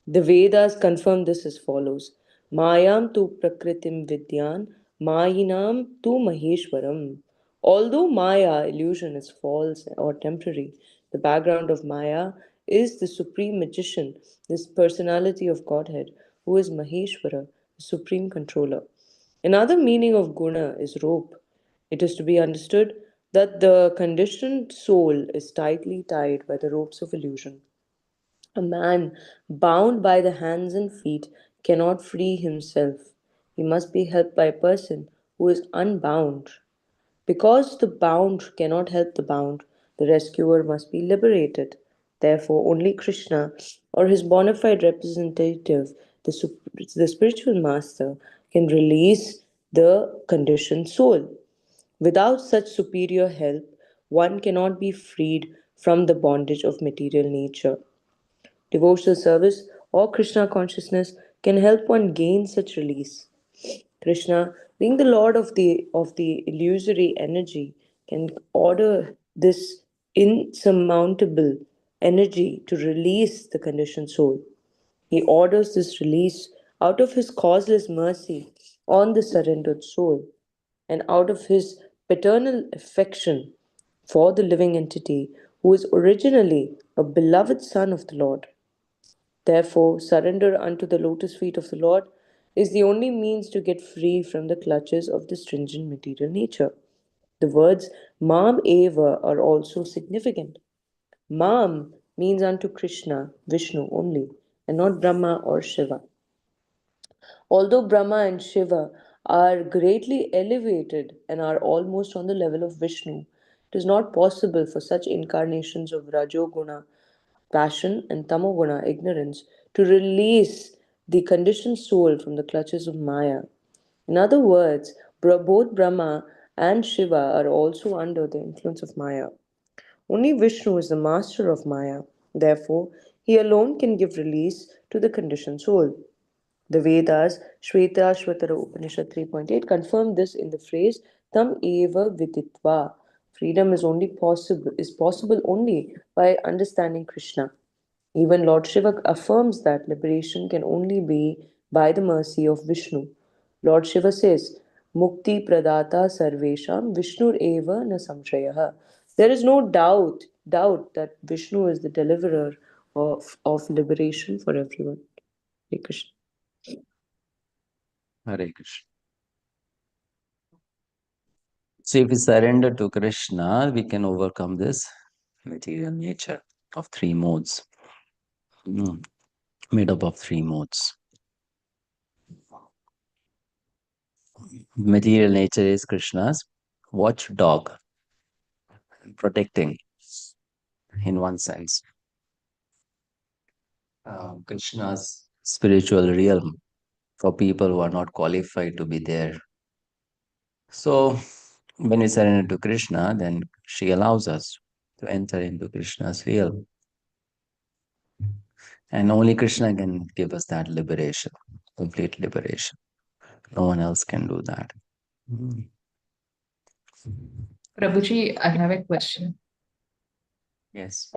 The Vedas confirm this as follows: Mayam tu prakritim vidyan, Mayinam tu Maheshwaram. Although Maya, illusion, is false or temporary, the background of Maya is the supreme magician, this personality of Godhead, who is Maheshwara, the supreme controller. Another meaning of guna is rope. It is to be understood that the conditioned soul is tightly tied by the ropes of illusion. A man bound by the hands and feet cannot free himself. He must be helped by a person who is unbound. Because the bound cannot help the bound, the rescuer must be liberated. Therefore, only Krishna or his bona fide representative, the spiritual master, can release the conditioned soul. Without such superior help, one cannot be freed from the bondage of material nature. Devotional service or Krishna consciousness can help one gain such release. Krishna, being the Lord of the illusory energy, can order this insurmountable energy to release the conditioned soul. He orders this release out of his causeless mercy on the surrendered soul and out of his paternal affection for the living entity who is originally a beloved son of the Lord. Therefore, surrender unto the lotus feet of the Lord is the only means to get free from the clutches of the stringent material nature. The words Mam Eva are also significant. Mam means unto Krishna, Vishnu only, and not Brahma or Shiva. Although Brahma and Shiva are greatly elevated and are almost on the level of Vishnu, it is not possible for such incarnations of Rajoguna, passion, and Tamoguna, ignorance, to release the conditioned soul from the clutches of Maya. In other words, both Brahma and Shiva are also under the influence of Maya. Only Vishnu is the master of Maya. Therefore, he alone can give release to the conditioned soul. The Vedas, Shvetashvatara Upanishad 3.8, confirm this in the phrase Tam eva viditva. Freedom is possible only by understanding Krishna. Even Lord Shiva affirms that liberation can only be by the mercy of Vishnu. Lord Shiva says, Mukti pradata sarvesham Vishnur eva na samshayah. There is no doubt that Vishnu is the deliverer of liberation for everyone. Hare Krishna. Hare Krishna. So if we surrender to Krishna, we can overcome this material nature of three modes, made up of three modes. Material nature is Krishna's watchdog, protecting in one sense. Krishna's spiritual realm for people who are not qualified to be there. So when we surrender to Krishna, then she allows us to enter into Krishna's realm. And only Krishna can give us that liberation, complete liberation. No one else can do that. Prabhuji, I have a question. Yes.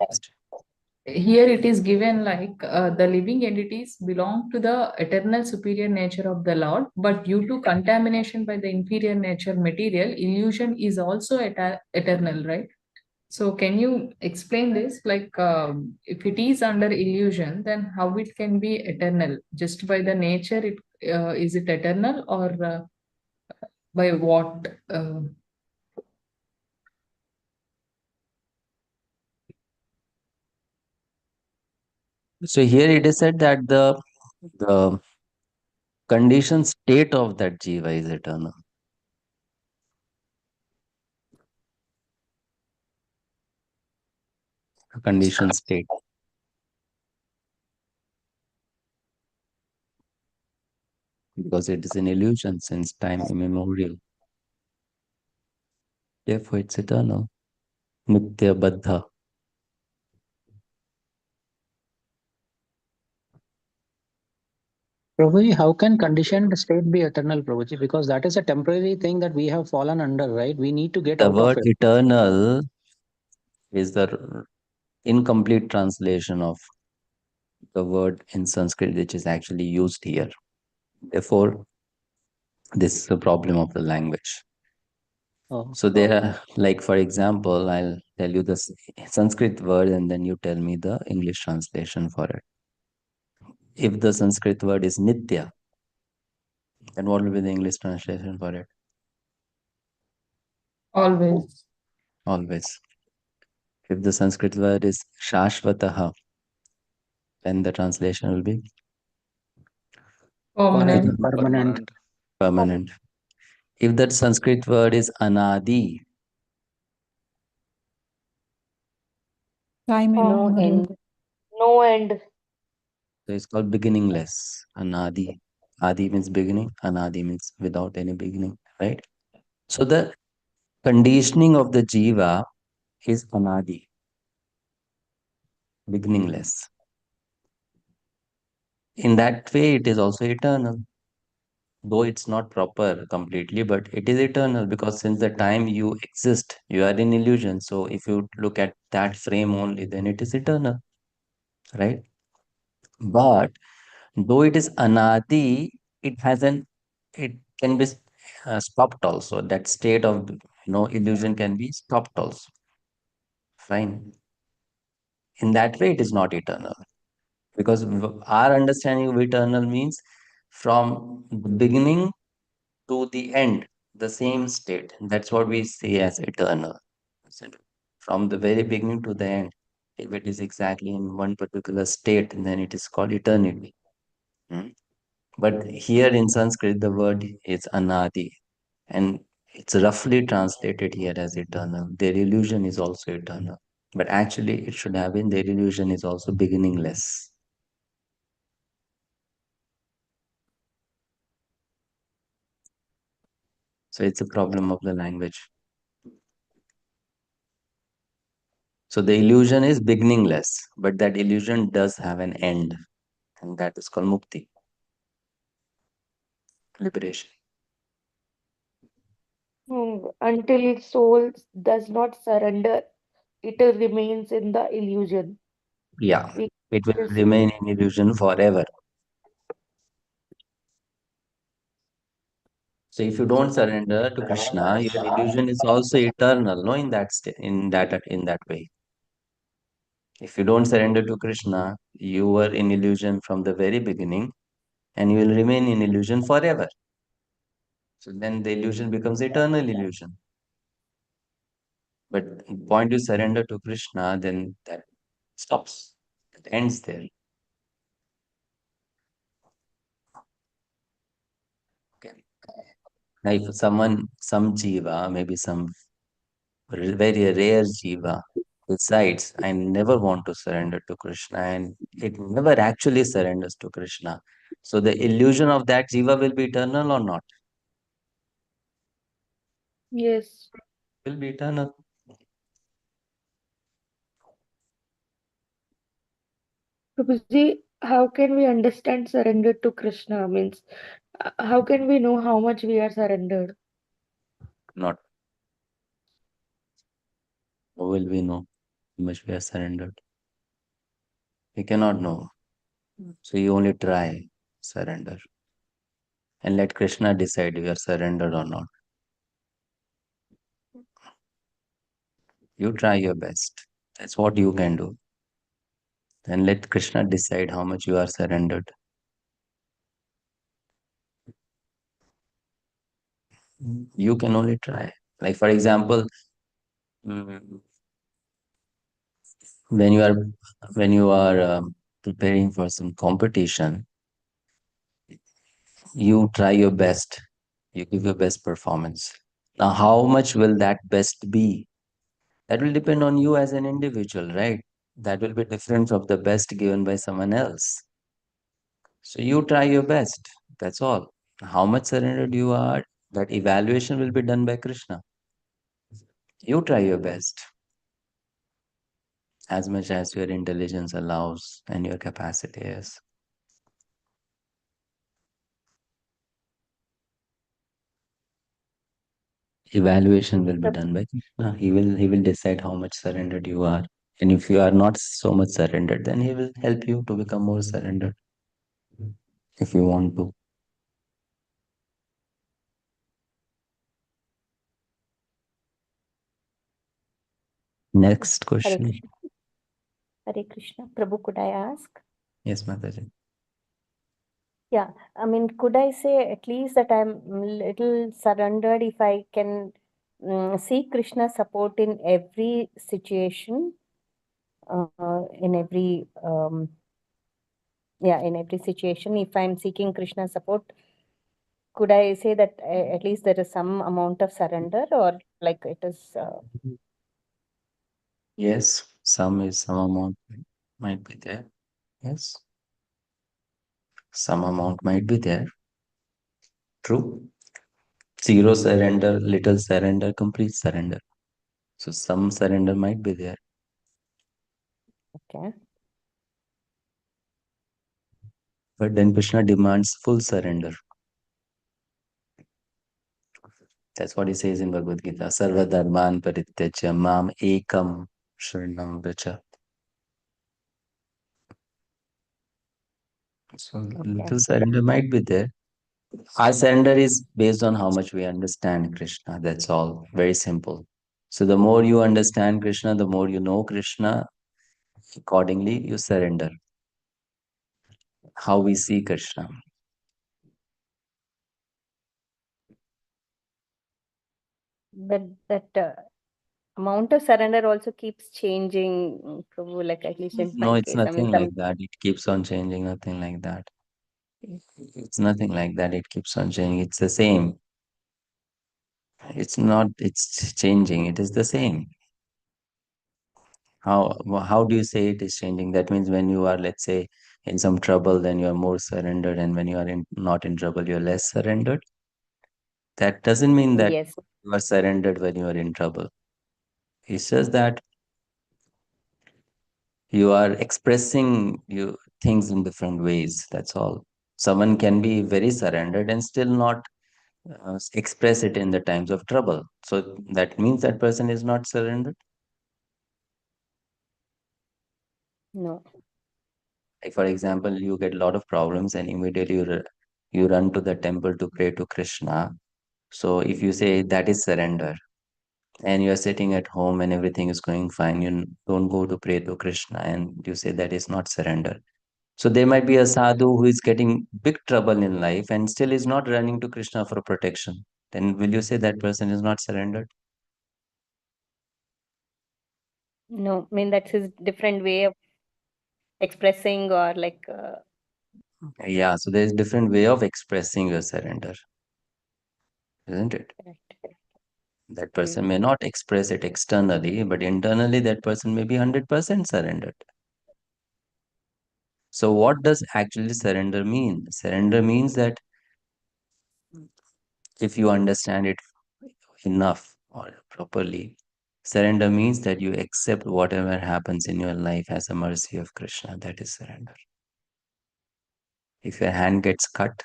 Here it is given like the living entities belong to the eternal superior nature of the Lord, but due to contamination by the inferior nature material, illusion is also eternal, right? So can you explain this? Like if it is under illusion, then how it can be eternal? Just by the nature, is it eternal, or by what? So here it is said that the conditioned state of that jiva is eternal. Conditioned state. Because it is an illusion since time immemorial. Therefore, it's eternal. Nitya Baddha. Prabhuji, how can conditioned state be eternal, Prabhuji? Because that is a temporary thing that we have fallen under, right? We need to get The out of word it. eternal is the incomplete translation of the word in Sanskrit which is actually used here. Therefore, this is the problem of the language. Oh. So there are, like for example, I'll tell you the Sanskrit word and then you tell me the English translation for it. If the Sanskrit word is nitya, then what will be the English translation for it? Always. Always. If the Sanskrit word is shashvataha, then the translation will be Permanent. Permanent. permanent. If that Sanskrit word is anadi, Time No immemorial. end. No end. so it's called beginningless. Anadi. Adi means beginning, anadi means without any beginning, right? So the conditioning of the jiva is anadi, beginningless. In that way, it is also eternal. Though it's not proper completely, but it is eternal because since the time you exist, you are in illusion. So if you look at that frame only, then it is eternal, right? But though it is anadi, it has it can be stopped also. That state of illusion can be stopped also. Fine. In that way, it is not eternal because our understanding of eternal means from the beginning to the end, the same state. That's what we say as eternal. So from the very beginning to the end, if it is exactly in one particular state, then it is called eternity. Hmm? But here in Sanskrit, the word is anadi, and it's roughly translated here as eternal. Their illusion is also eternal. But actually, it should have been their illusion is also beginningless. So it's a problem of the language. So the illusion is beginningless, but that illusion does have an end, and that is called mukti, liberation. Until its soul does not surrender, it remains in the illusion. Yeah, We it will just remain in illusion forever. So if you don't surrender to Krishna, your illusion is also eternal, no, in that way. If you don't surrender to Krishna, you were in illusion from the very beginning, and you will remain in illusion forever. So then the illusion becomes eternal illusion. But the point you surrender to Krishna, then that stops. It ends there. Okay. Now, if some jiva, maybe some very rare jiva, decides, I never want to surrender to Krishna, and it never actually surrenders to Krishna. So the illusion of that jiva will be eternal or not? yes. Will be eternal. Prabhuji, how can we understand surrender to Krishna? Means, how can we know how much we are surrendered? Not. How will we know how much we are surrendered? We cannot know. So you only try surrender and let Krishna decide you are surrendered or not. You try your best. That's what you can do. And let Krishna decide how much you are surrendered. You can only try. Like for example, mm, when you are preparing for some competition, you try your best. You give your best performance. Now, how much will that best be? That will depend on you as an individual, right? That will be different from the best given by someone else. So you try your best. That's all. How much surrendered you are, that evaluation will be done by Krishna. You try your best as much as your intelligence allows and your capacity is. Evaluation will be done by Krishna. He will decide how much surrendered you are. And if you are not so much surrendered, then he will help you to become more surrendered if you want to. Next Hare question. Krishna. Hare Krishna. Prabhu, could I ask? Yes, Mataji. Yeah, I mean, could I say at least that I'm little surrendered if I can seek Krishna's support in every situation, in every in every situation. If I'm seeking Krishna's support, could I say that at least there is some amount of surrender, or like it is? Yes, some amount might be there. Yes, some amount might be there. True. Zero surrender, little surrender, complete surrender. So some surrender might be there. Okay. But then Krishna demands full surrender. That's what he says in Bhagavad-Gita. Sarva dharman parityajya mam ekam sharanam vracha. So little surrender might be there. Our surrender is based on how much we understand Krishna. That's all. Very simple. So the more you understand Krishna, the more you know Krishna, accordingly you surrender. How we see Krishna. That amount of surrender also keeps changing, Prabhu, like at least in No, my it's case. I mean, nothing like that. It keeps on changing, nothing like that. It's nothing like that. It keeps on changing. It's the same. It's not, it's changing. It is the same. How do you say it is changing? That means when you are, let's say, in some trouble, then you are more surrendered, and when you are not in trouble, you're less surrendered. That doesn't mean that yes. you are surrendered when you are in trouble. It's just that you are expressing things in different ways. That's all. Someone can be very surrendered and still not express it in the times of trouble. So that means that person is not surrendered. No. Like for example, you get a lot of problems and immediately you run to the temple to pray to Krishna. So if you say that is surrender, and you are sitting at home and everything is going fine, you don't go to pray to Krishna and you say that is not surrender. So there might be a sadhu who is getting big trouble in life and still is not running to Krishna for protection. Then will you say that person is not surrendered? No, I mean, that's his different way of expressing or like, Yeah, so there is different way of expressing your surrender, isn't it? correct. That person may not express it externally, but internally that person may be 100% surrendered. So what does actually surrender mean? Surrender means that if you understand it enough or properly, surrender means that you accept whatever happens in your life as a mercy of Krishna. That is surrender. If your hand gets cut,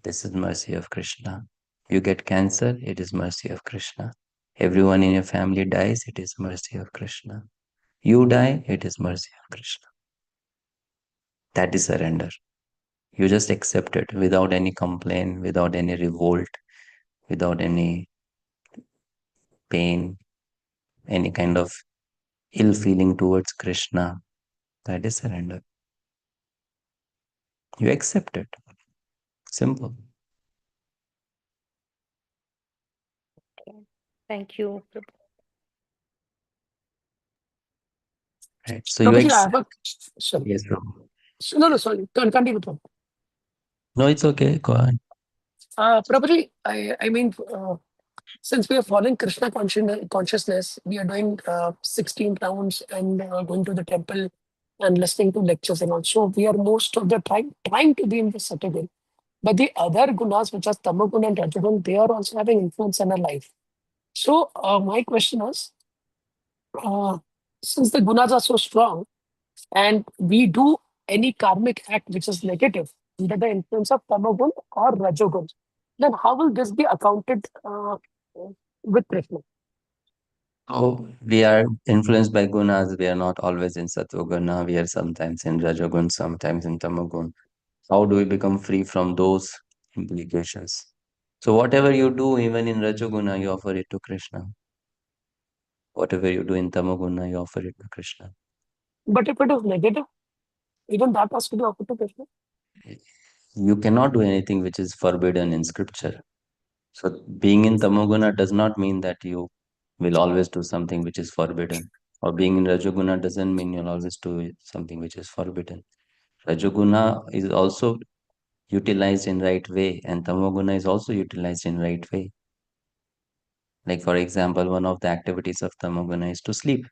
this is mercy of Krishna. You get cancer, it is mercy of Krishna. Everyone in your family dies, it is mercy of Krishna. You die, it is mercy of Krishna. That is surrender. You just accept it without any complaint, without any revolt, without any pain, any kind of ill feeling towards Krishna. That is surrender. You accept it. Simple. Thank you, Prabhu. Right. So you Prabhuji, I accept. have a sorry. Yes, bro. No, sorry. Continue, Prabhu. No, it's okay. Go on. Prabhuji, I mean, since we are following Krishna consciousness, we are doing 16 rounds and going to the temple and listening to lectures and also we are most of the time trying to be in the category. But the other gunas, which are tamagun and rajagun, they are also having influence in our life. So my question is, uh, since the gunas are so strong and we do any karmic act which is negative under the influence of tamagun or rajogun, then how will this be accounted with Krishna? Oh, we are influenced by gunas. We are not always in sattva guna. We are sometimes in rajagun, sometimes in tamagun. How do we become free from those implications? So whatever you do, even in rajaguna, you offer it to Krishna. Whatever you do in tamaguna, you offer it to Krishna. But if it is negative, even that has to be offered to Krishna. You cannot do anything which is forbidden in scripture. So being in tamoguna does not mean that you will always do something which is forbidden. Or being in rajaguna doesn't mean you'll always do something which is forbidden. Rajaguna is also utilized in right way, and tamoguna is also utilized in right way. Like for example, one of the activities of tamoguna is to sleep.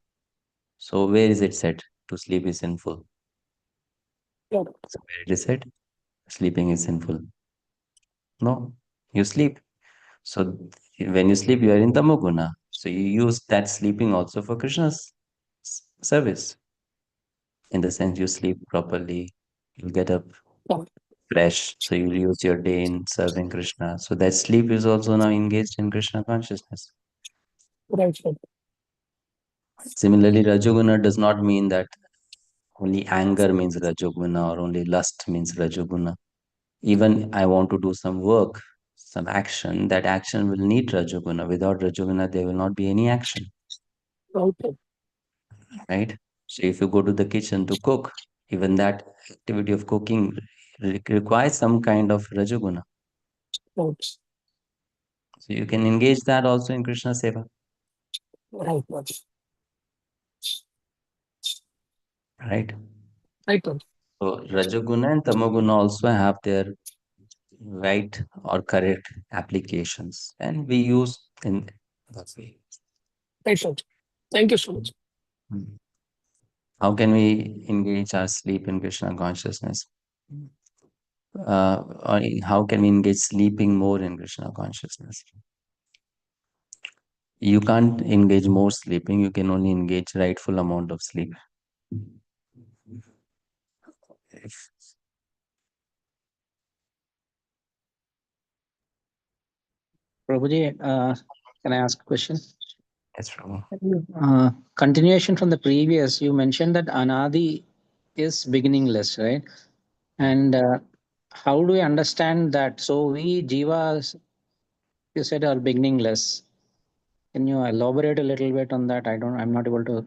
So where is it said to sleep is sinful? Yeah. So where it is said sleeping is sinful? No, you sleep. So when you sleep, you are in tamoguna. So you use that sleeping also for Krishna's service. In the sense you sleep properly, you get up Oh, fresh, so you use your day in serving Krishna. So that sleep is also now engaged in Krishna consciousness. right, right. Similarly, Rajoguna does not mean that only anger means Rajoguna or only lust means Rajoguna. Even I want to do some work, some action, that action will need Rajoguna. Without Rajoguna, there will not be any action, Okay. right? So if you go to the kitchen to cook, even that activity of cooking requires some kind of Rajoguna. Right, So you can engage that also in Krishna Seva, right, right. right? Right, right. So Rajoguna and Tamoguna also have their right or correct applications, and we use in that way. Right, right. Thank you so much. Mm. How can we engage our sleep in Krishna consciousness? Or how can we engage sleeping more in Krishna consciousness? You can't engage more sleeping, you can only engage rightful amount of sleep. If, Prabhuji, can I ask a question? yes, Prabhu. Continuation from the previous, you mentioned that Anadi is beginningless, right? And how do we understand that? So we jivas, you said, are beginningless. Can you elaborate a little bit on that? I'm not able to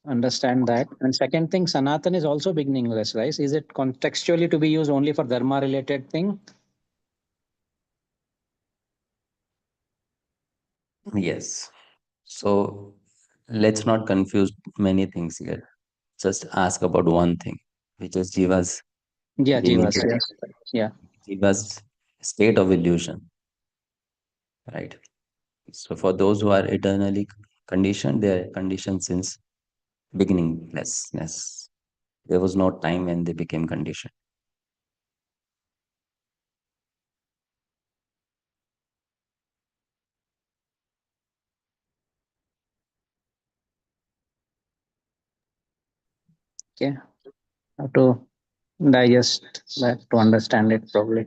understand that. And second thing, Sanatan is also beginningless, right? Is it contextually to be used only for dharma related thing? Yes. So let's not confuse many things here. Just ask about one thing, which is Jiva's Yeah, jivas, limited, yes. Yeah. Jiva's state of illusion, right? So for those who are eternally conditioned, they are conditioned since beginninglessness. There was no time when they became conditioned. Okay. How to digest that to understand it probably.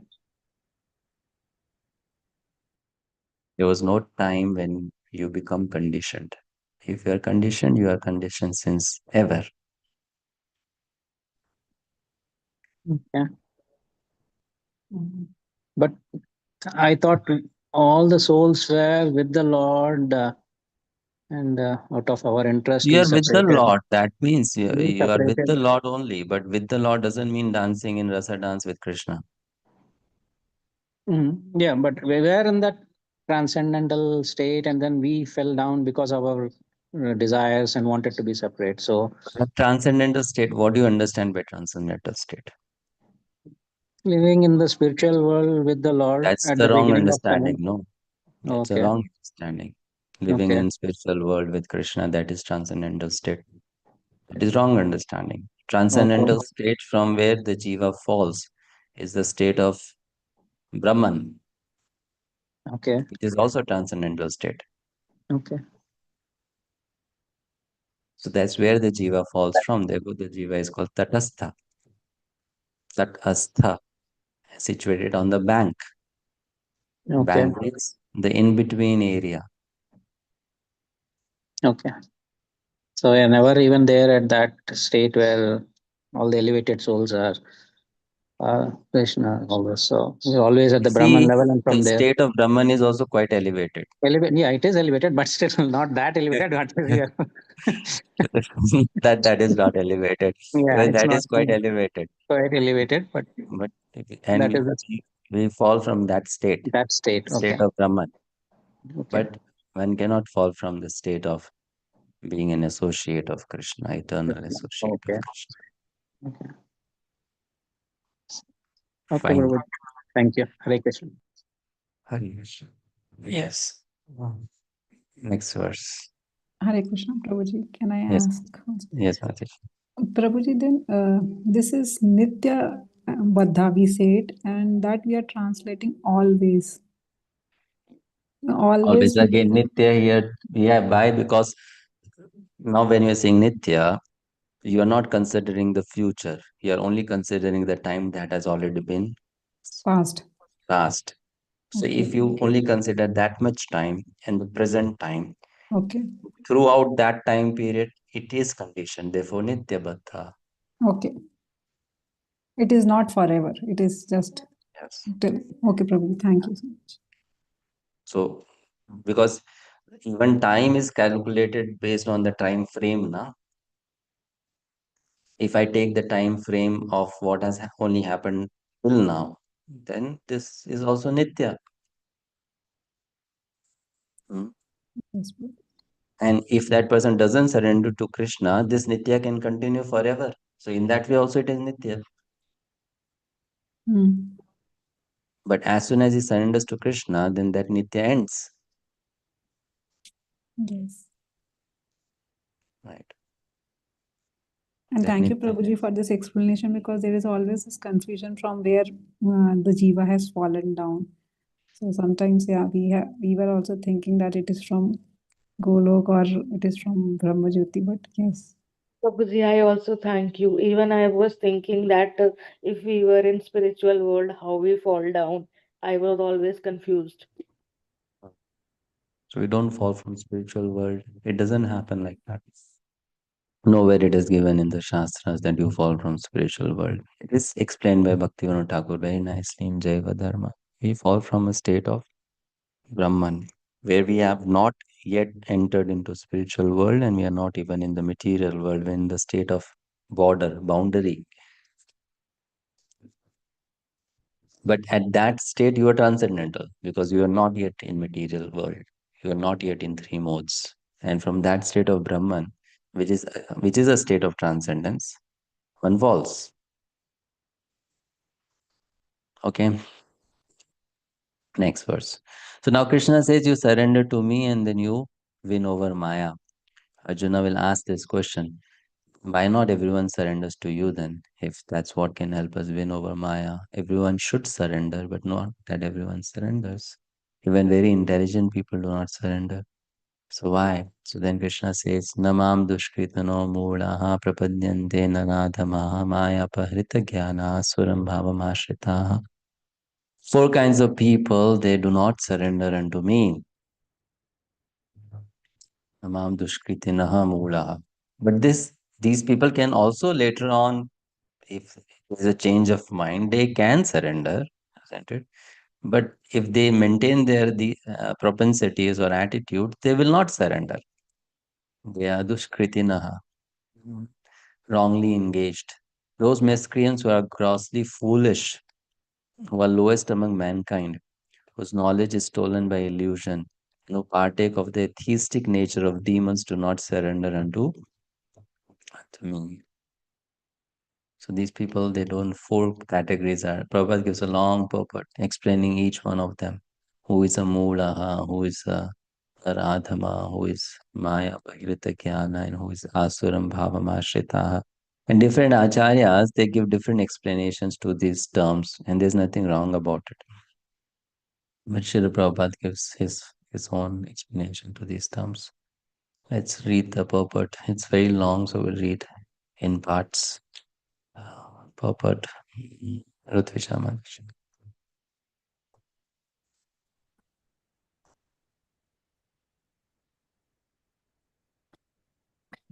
There was no time when you become conditioned. If you are conditioned, you are conditioned since ever. Yeah. But I thought all the souls were with the Lord, and out of our interest, You we are with the separated. Lord. That means We you are with separated. the Lord only. But with the Lord doesn't mean dancing in rasa dance with Krishna. Yeah, but we were in that transcendental state, and then we fell down because of our desires and wanted to be separate. So, A transcendental state. What do you understand by transcendental state? living in the spiritual world with the Lord That's at the the wrong beginning of understanding. time. No, that's a Okay. wrong understanding. Living Okay. in spiritual world with Krishna, that is transcendental state. That is wrong understanding. Okay. Transcendental state from where the jiva falls is the state of Brahman. Okay. It is also transcendental state. Okay. So that's where the jiva falls from. Therefore, the jiva is called Tatastha. Tatastha, situated on the bank. Okay. Bank means the in-between area. Okay. So you're never even there at that state where all the elevated souls are Krishna, always. So you're always at You the Brahman see, level, and the from there, state of Brahman is also quite elevated. yeah, it is elevated, but still not that elevated. But yeah, That is not elevated. yeah, Even it's that not is quite elevated. quite elevated, but But that and is we fall from that state, that state. Okay. state of Brahman. Okay. But one cannot fall from the state of being an associate of Krishna, eternal associate of Okay. Krishna. Okay. Okay, Fine. Prabhu. Thank you. Hare Krishna. Hare Krishna. Yes. Next verse. Hare Krishna, Prabhuji. Can I Yes. ask? Yes, Matish. Prabhuji, then this is Nitya Baddha, we say it, and that we are translating always. Always again, because Nitya here. Yeah, why? Because now when you're saying Nitya, you are not considering the future. You are only considering the time that has already been past. passed. So Okay. if you only consider that much time and the present time, Okay. throughout that time period, it is conditioned. Therefore, Nitya Baddha. Okay. It is not forever. It is just Yes. till. Okay, Prabhu. Thank you so much. So, because even time is calculated based on the time frame, na? If I take the time frame of what has only happened till now, then this is also Nitya. Hmm. Yes, Prabhu. And if that person doesn't surrender to Krishna, this Nitya can continue forever. So in that way also it is Nitya. Hmm. But as soon as he surrenders to Krishna, then that Nitya ends. Yes. Right. And That thank you, Nitya. Prabhuji, for this explanation, because there is always this confusion from where the jiva has fallen down. So sometimes, yeah, we were also thinking that it is from Golok or it is from Brahma Jyoti, but yes. Prabhuji, I also thank you. Even I was thinking that if we were in spiritual world, how we fall down. I was always confused. So we don't fall from spiritual world. It doesn't happen like that. Nowhere it is given in the Shastras that you fall from spiritual world. It is explained by Bhaktivinoda Thakur very nicely in Jaiva Dharma. We fall from a state of Brahman, where we have not yet entered into spiritual world and we are not even in the material world, we're in the state of boundary. But at that state, you are transcendental because you are not yet in material world. You are not yet in three modes. And from that state of Brahman, which is a state of transcendence, one falls. Okay. Next verse. So now Krishna says, you surrender to me and then you win over Maya. Arjuna will ask this question. Why not everyone surrenders to you then? If that's what can help us win over Maya, everyone should surrender, but not that everyone surrenders. Even very intelligent people do not surrender. So why? So then Krishna says, Namam dushkritano mulaha prapadyante nanadhamaha maya pahrita jnana suram bhavam ashritaha. Four kinds of people, they do not surrender unto me. Namam dushkritinaha mulaha. But these people can also later on, if there's a change of mind, they can surrender, isn't it? But if they maintain their propensities or attitude, they will not surrender. They are dushkritinaha, wrongly engaged. Those miscreants who are grossly foolish, who are lowest among mankind, whose knowledge is stolen by illusion, who partake of the atheistic nature of demons, do not surrender unto me. So these people, they don't, four categories are. Prabhupada gives a long purport explaining each one of them. Who is a Mulaha, who is a Radhama, who is Maya Bhagirita Jnana, and who is Asuram Bhavamashitaha. And different acharyas, they give different explanations to these terms, and there's nothing wrong about it. But Srila Prabhupada gives his own explanation to these terms. Let's read the purport. It's very long, so we'll read in parts. Purport. Rutvisha Mataji.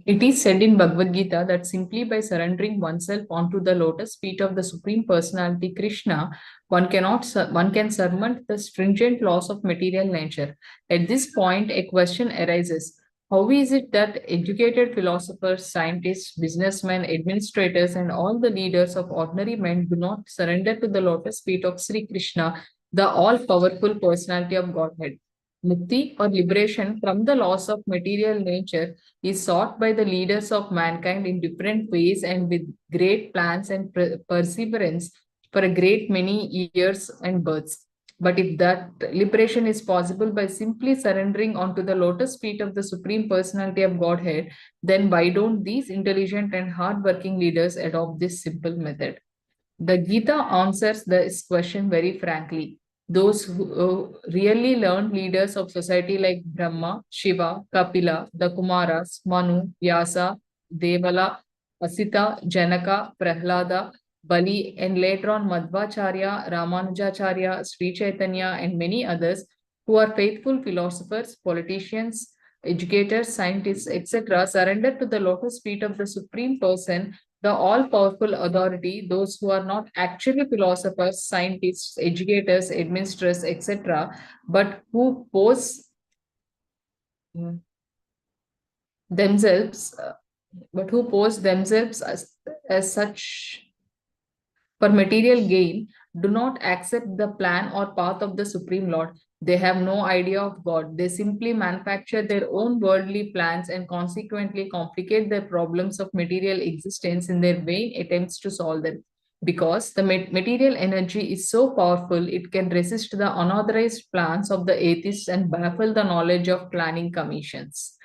It is said in Bhagavad-Gita that simply by surrendering oneself onto the lotus feet of the Supreme Personality Krishna, one can surmount the stringent laws of material nature. At this point, a question arises. How is it that educated philosophers, scientists, businessmen, administrators, and all the leaders of ordinary men do not surrender to the lotus feet of Sri Krishna, the all-powerful personality of Godhead? Mukti or liberation from the laws of material nature is sought by the leaders of mankind in different ways and with great plans and perseverance for a great many years and births. But if that liberation is possible by simply surrendering onto the lotus feet of the Supreme Personality of Godhead, then why don't these intelligent and hardworking leaders adopt this simple method? The Gita answers this question very frankly. Those who really learned leaders of society like Brahma, Shiva, Kapila, the Kumaras, Manu, Vyasa, Devala, Asita, Janaka, Prahlada, Bali, and later on Madhvacharya, Ramanujacharya, Sri Chaitanya, and many others who are faithful philosophers, politicians, educators, scientists, etc., surrendered to the lotus feet of the Supreme Person, the all-powerful authority, those who are not actually philosophers, scientists, educators, administrators, etc., but who pose themselves, as such for material gain, do not accept the plan or path of the Supreme Lord. They have no idea of God. They simply manufacture their own worldly plans and consequently complicate the problems of material existence in their vain attempts to solve them. Because the material energy is so powerful, it can resist the unauthorized plans of the atheists and baffle the knowledge of planning commissions.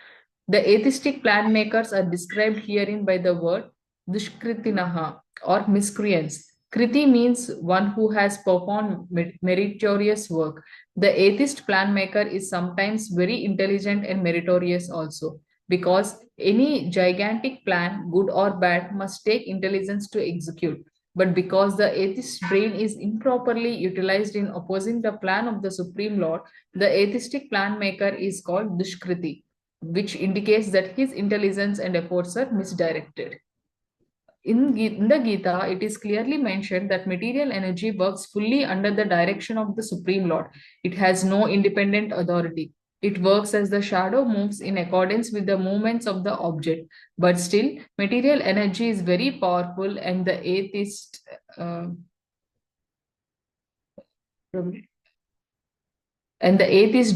The atheistic plan makers are described herein by the word dushkritinaha or miscreants. Kriti means one who has performed meritorious work. The atheist plan maker is sometimes very intelligent and meritorious also, because any gigantic plan, good or bad, must take intelligence to execute. But because the atheist brain is improperly utilized in opposing the plan of the Supreme Lord, the atheistic plan maker is called Dushkriti, which indicates that his intelligence and efforts are misdirected. In the Gita, it is clearly mentioned that material energy works fully under the direction of the Supreme Lord. It has no independent authority. It works as the shadow moves in accordance with the movements of the object. But still, material energy is very powerful, and the atheist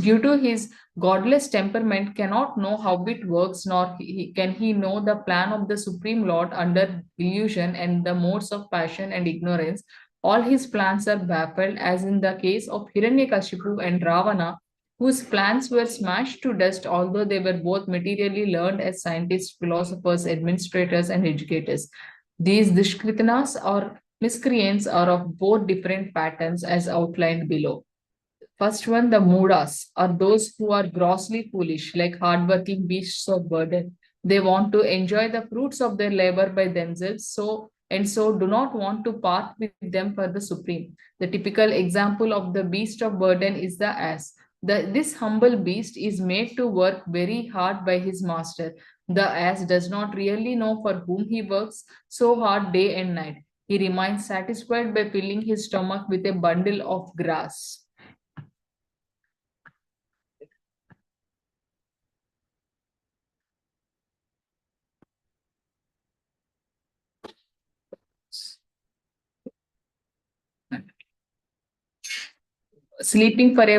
due to his godless temperament, cannot know how it works, nor can he know the plan of the Supreme Lord under illusion and the modes of passion and ignorance. All his plans are baffled, as in the case of Hiranyakashipu and Ravana, whose plans were smashed to dust, although they were both materially learned as scientists, philosophers, administrators, and educators. These Dushkritanas or miscreants are of both different patterns, as outlined below. First one, the Mudas, are those who are grossly foolish, like hardworking beasts of burden. They want to enjoy the fruits of their labor by themselves, so do not want to part with them for the supreme. The typical example of the beast of burden is the ass. This humble beast is made to work very hard by his master. The ass does not really know for whom he works so hard day and night. He remains satisfied by filling his stomach with a bundle of grass. Sleeping for a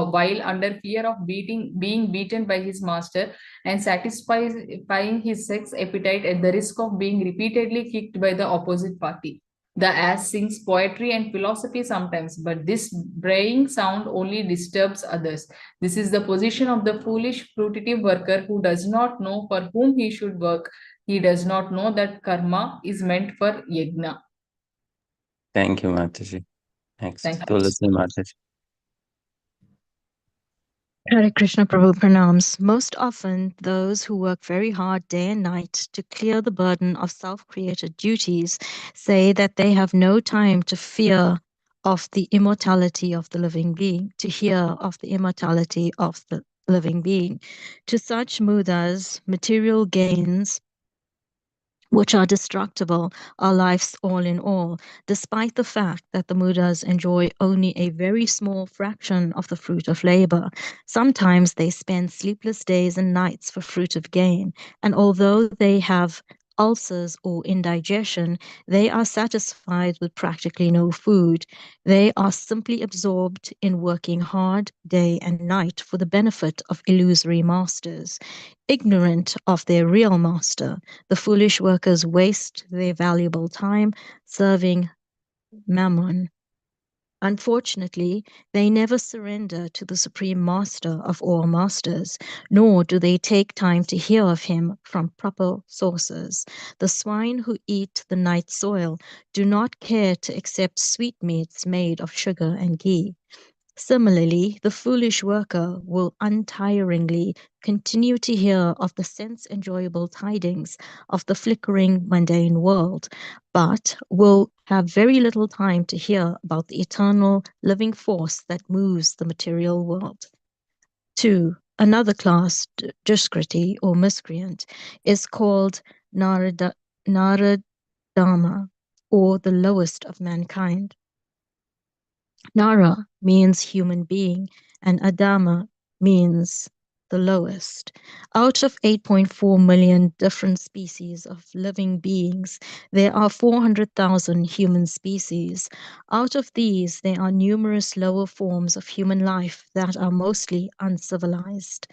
while under fear of being beaten by his master, and satisfying his sex appetite at the risk of being repeatedly kicked by the opposite party. The ass sings poetry and philosophy sometimes, but this braying sound only disturbs others. This is the position of the foolish, fruitive worker who does not know for whom he should work. He does not know that karma is meant for yajna. Thank you, Mataji. Next, Thank you. Tulasi Mataji. Hare Krishna Prabhu pranams. Most often, those who work very hard day and night to clear the burden of self-created duties say that they have no time to fear of the immortality of the living being, to hear of the immortality of the living being. To such mudas, material gains which are destructible, are life's all in all, despite the fact that the mudas enjoy only a very small fraction of the fruit of labor. Sometimes they spend sleepless days and nights for fruit of gain, and although they have ulcers or indigestion, they are satisfied with practically no food. They are simply absorbed in working hard day and night for the benefit of illusory masters. Ignorant of their real master, the foolish workers waste their valuable time serving mammon. Unfortunately, they never surrender to the Supreme Master of all masters, nor do they take time to hear of him from proper sources. The swine who eat the night soil do not care to accept sweetmeats made of sugar and ghee. Similarly, the foolish worker will untiringly continue to hear of the sense-enjoyable tidings of the flickering mundane world, but will have very little time to hear about the eternal living force that moves the material world. 2. Another class, Duskriti or miscreant, is called Naradama, or the lowest of mankind. Nara means human being, and Adama means the lowest. Out of 8.4 million different species of living beings, there are 400,000 human species. Out of these, there are numerous lower forms of human life that are mostly uncivilized.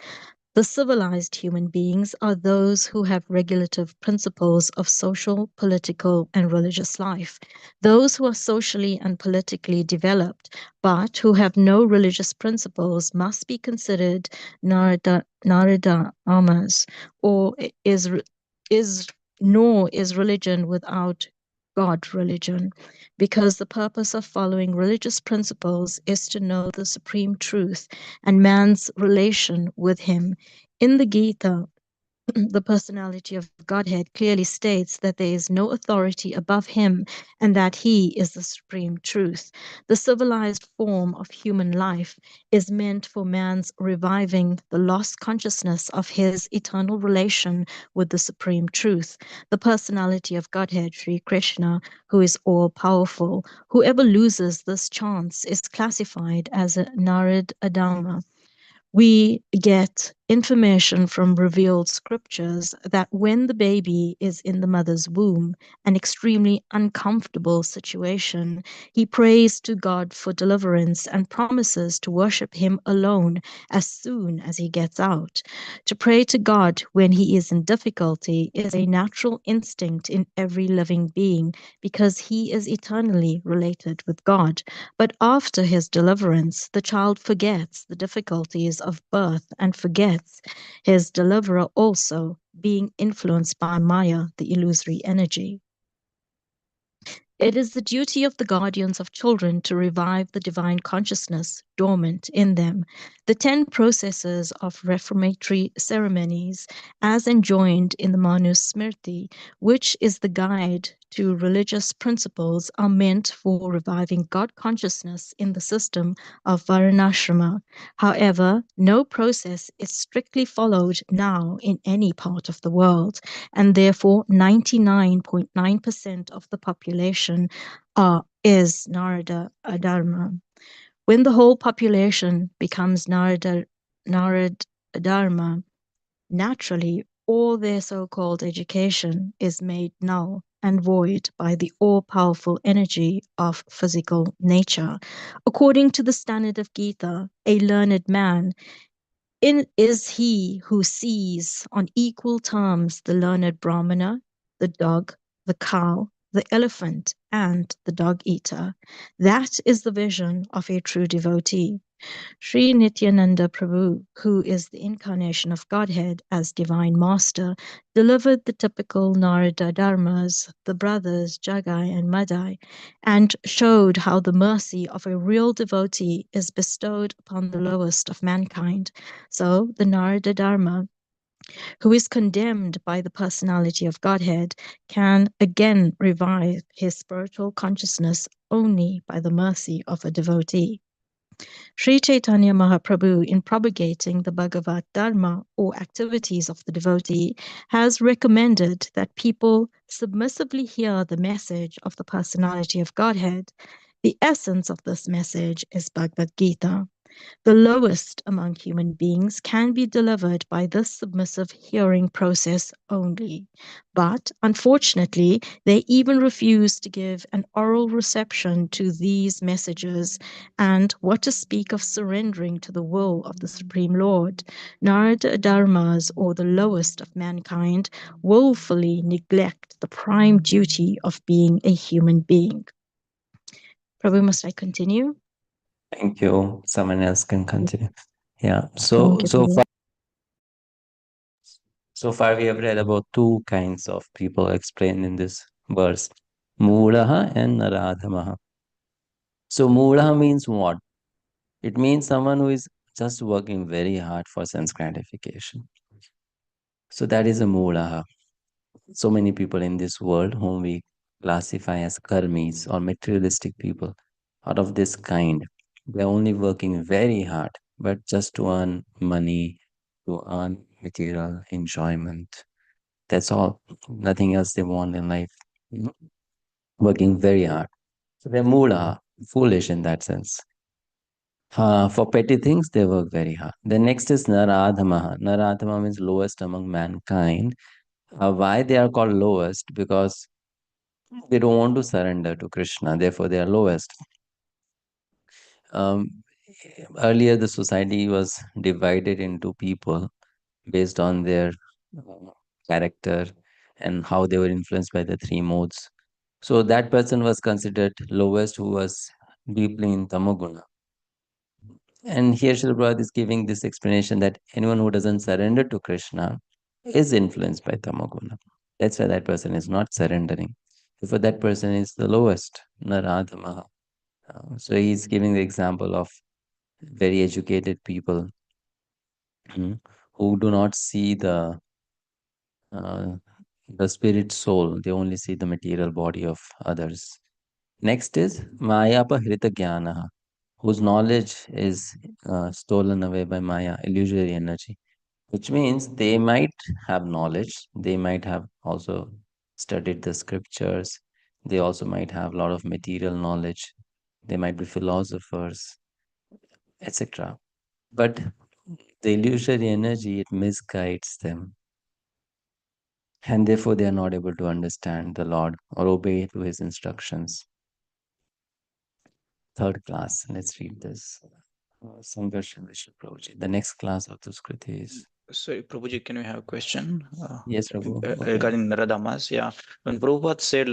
The civilized human beings are those who have regulative principles of social, political, and religious life. Those who are socially and politically developed, but who have no religious principles, must be considered Narada Amas, or nor is religion without God religion, because the purpose of following religious principles is to know the supreme truth and man's relation with him. In the Gita, the personality of Godhead clearly states that there is no authority above him and that he is the supreme truth. The civilized form of human life is meant for man's reviving the lost consciousness of his eternal relation with the supreme truth, the personality of Godhead, Sri Krishna, who is all-powerful. Whoever loses this chance is classified as a Narad Adama. We get information from revealed scriptures that when the baby is in the mother's womb, an extremely uncomfortable situation, he prays to God for deliverance and promises to worship him alone as soon as he gets out. To pray to God when he is in difficulty is a natural instinct in every living being because he is eternally related with God. But after his deliverance, the child forgets the difficulties of birth and forgets his deliverer also, being influenced by Maya, the illusory energy. It is the duty of the guardians of children to revive the divine consciousness dormant in them. The 10 processes of reformatory ceremonies, as enjoined in the Manu Smriti, which is the guide to religious principles, are meant for reviving God consciousness in the system of Varanashrama. However, no process is strictly followed now in any part of the world, and therefore 99.9% of the population is Narada Adharma. When the whole population becomes Narada Adharma, naturally all their so-called education is made null and void by the all-powerful energy of physical nature. According to the standard of Gita, a learned man is he who sees on equal terms the learned Brahmana, the dog, the cow, the elephant, and the dog-eater. That is the vision of a true devotee. Sri Nityananda Prabhu, who is the incarnation of Godhead as Divine Master, delivered the typical Narada Dharmas, the brothers Jagai and Madai, and showed how the mercy of a real devotee is bestowed upon the lowest of mankind. So the Narada Dharma, who is condemned by the personality of Godhead, can again revive his spiritual consciousness only by the mercy of a devotee. Sri Chaitanya Mahaprabhu, in propagating the Bhagavad Dharma or activities of the devotee, has recommended that people submissively hear the message of the personality of Godhead. The essence of this message is Bhagavad-Gita. The lowest among human beings can be delivered by this submissive hearing process only. But unfortunately, they even refuse to give an oral reception to these messages, and what to speak of surrendering to the will of the Supreme Lord. Narada Dharmas, or the lowest of mankind, woefully neglect the prime duty of being a human being. Prabhu, must I continue? Thank you. Someone else can continue. Yeah. Thank you, Prabhu. So far we have read about two kinds of people explained in this verse, Mulaha and Naradhamaha. So Mulaha means what? It means someone who is just working very hard for sense gratification. So that is a Mulaha. So many people in this world whom we classify as karmis or materialistic people out of this kind, they're only working very hard, but just to earn money, to earn material enjoyment. That's all. Nothing else they want in life. You know, working very hard. So they're mula, foolish in that sense. For petty things, they work very hard. The next is Naradhamaha. Naradhama means lowest among mankind. Why they are called lowest? Because they don't want to surrender to Krishna, therefore they are lowest. Um, Earlier, the society was divided into people based on their character and how they were influenced by the three modes. So that person was considered lowest who was deeply in tamoguna. And here Srila Prabhupada is giving this explanation that anyone who doesn't surrender to Krishna is influenced by tamoguna. That's why that person is not surrendering. Therefore, that person is the lowest, Naradhamaha. So he's giving the example of very educated people who do not see uh, the spirit soul, they only see the material body of others. Next is Maya Pahrita Jnana, whose knowledge is stolen away by Maya, illusory energy, which means they might have knowledge, they might have also studied the scriptures, they also might have a lot of material knowledge, they might be philosophers, etc. But the illusory energy, it misguides them. And therefore, they are not able to understand the Lord or obey to his instructions. Third class, let's read this. Sangarshan Vishnu Prabhuji. The next class of the Skriti is. Sorry, Prabhuji, can we have a question? Yes, Prabhu. Okay. Regarding Naradamas, yeah. When Prabhupada said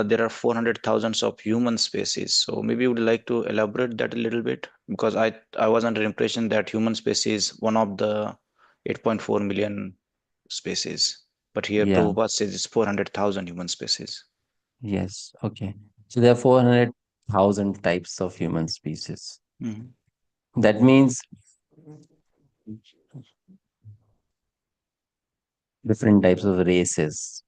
there are 400,000 of human species, so maybe you would like to elaborate that a little bit, because I was under impression that human species one of the 8.4 million species, but here Yeah. Prabhupada says it's 400,000 human species. Yes. Okay. So there are 400,000 types of human species. That means different types of races.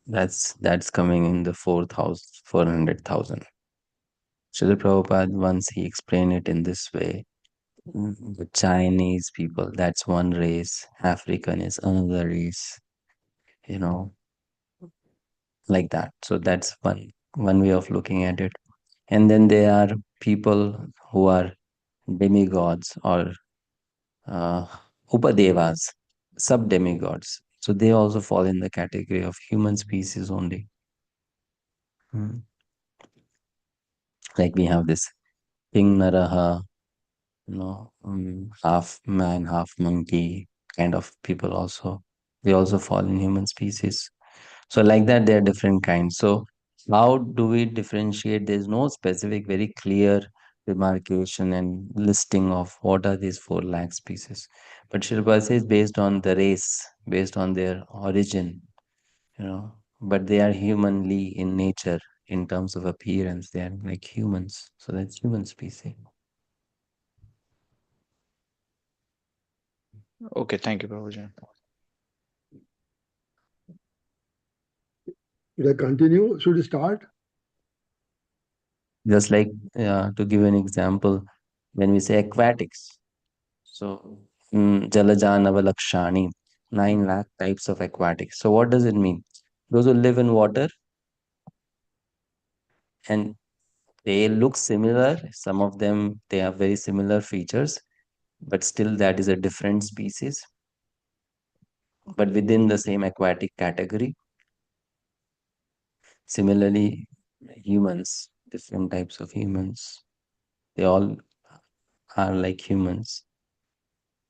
That's coming in the 400,000. Srila Prabhupada, once he explained it in this way, the Chinese people, that's one race, African is another race, you know, like that. So that's one way of looking at it. And then there are people who are demigods or upadevas, sub-demigods. So they also fall in the category of human species only. Like we have this King Naraha, half man, half monkey kind of people also. They also fall in human species. So like that, there are different kinds. So how do we differentiate? There's no specific, very clear demarcation and listing of what are these 4 lakh species. But Shilpa says based on the race, based on their origin, but they are humanly in nature in terms of appearance. They are like humans. So that's human species. Okay, thank you, Prabhuji. Should I continue? Should I start? Just like to give an example, when we say aquatics, so Jalajanava 9 lakh types of aquatics. So what does it mean? Those who live in water and they look similar. Some of them, they have very similar features, but still that is a different species. But within the same aquatic category, similarly, humans, different types of humans, they all are like humans,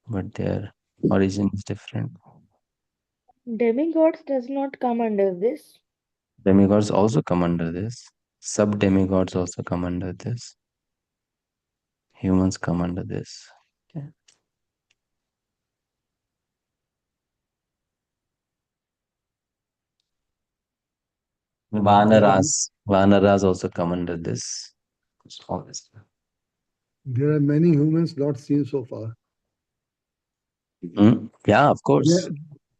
but their origin is different. Demigods does not come under this. Demigods also come under this. Sub-demigods also come under this. Humans come under this. Okay. Vanaras also come under this. All this. There are many humans not seen so far. Yeah, of course. Yeah.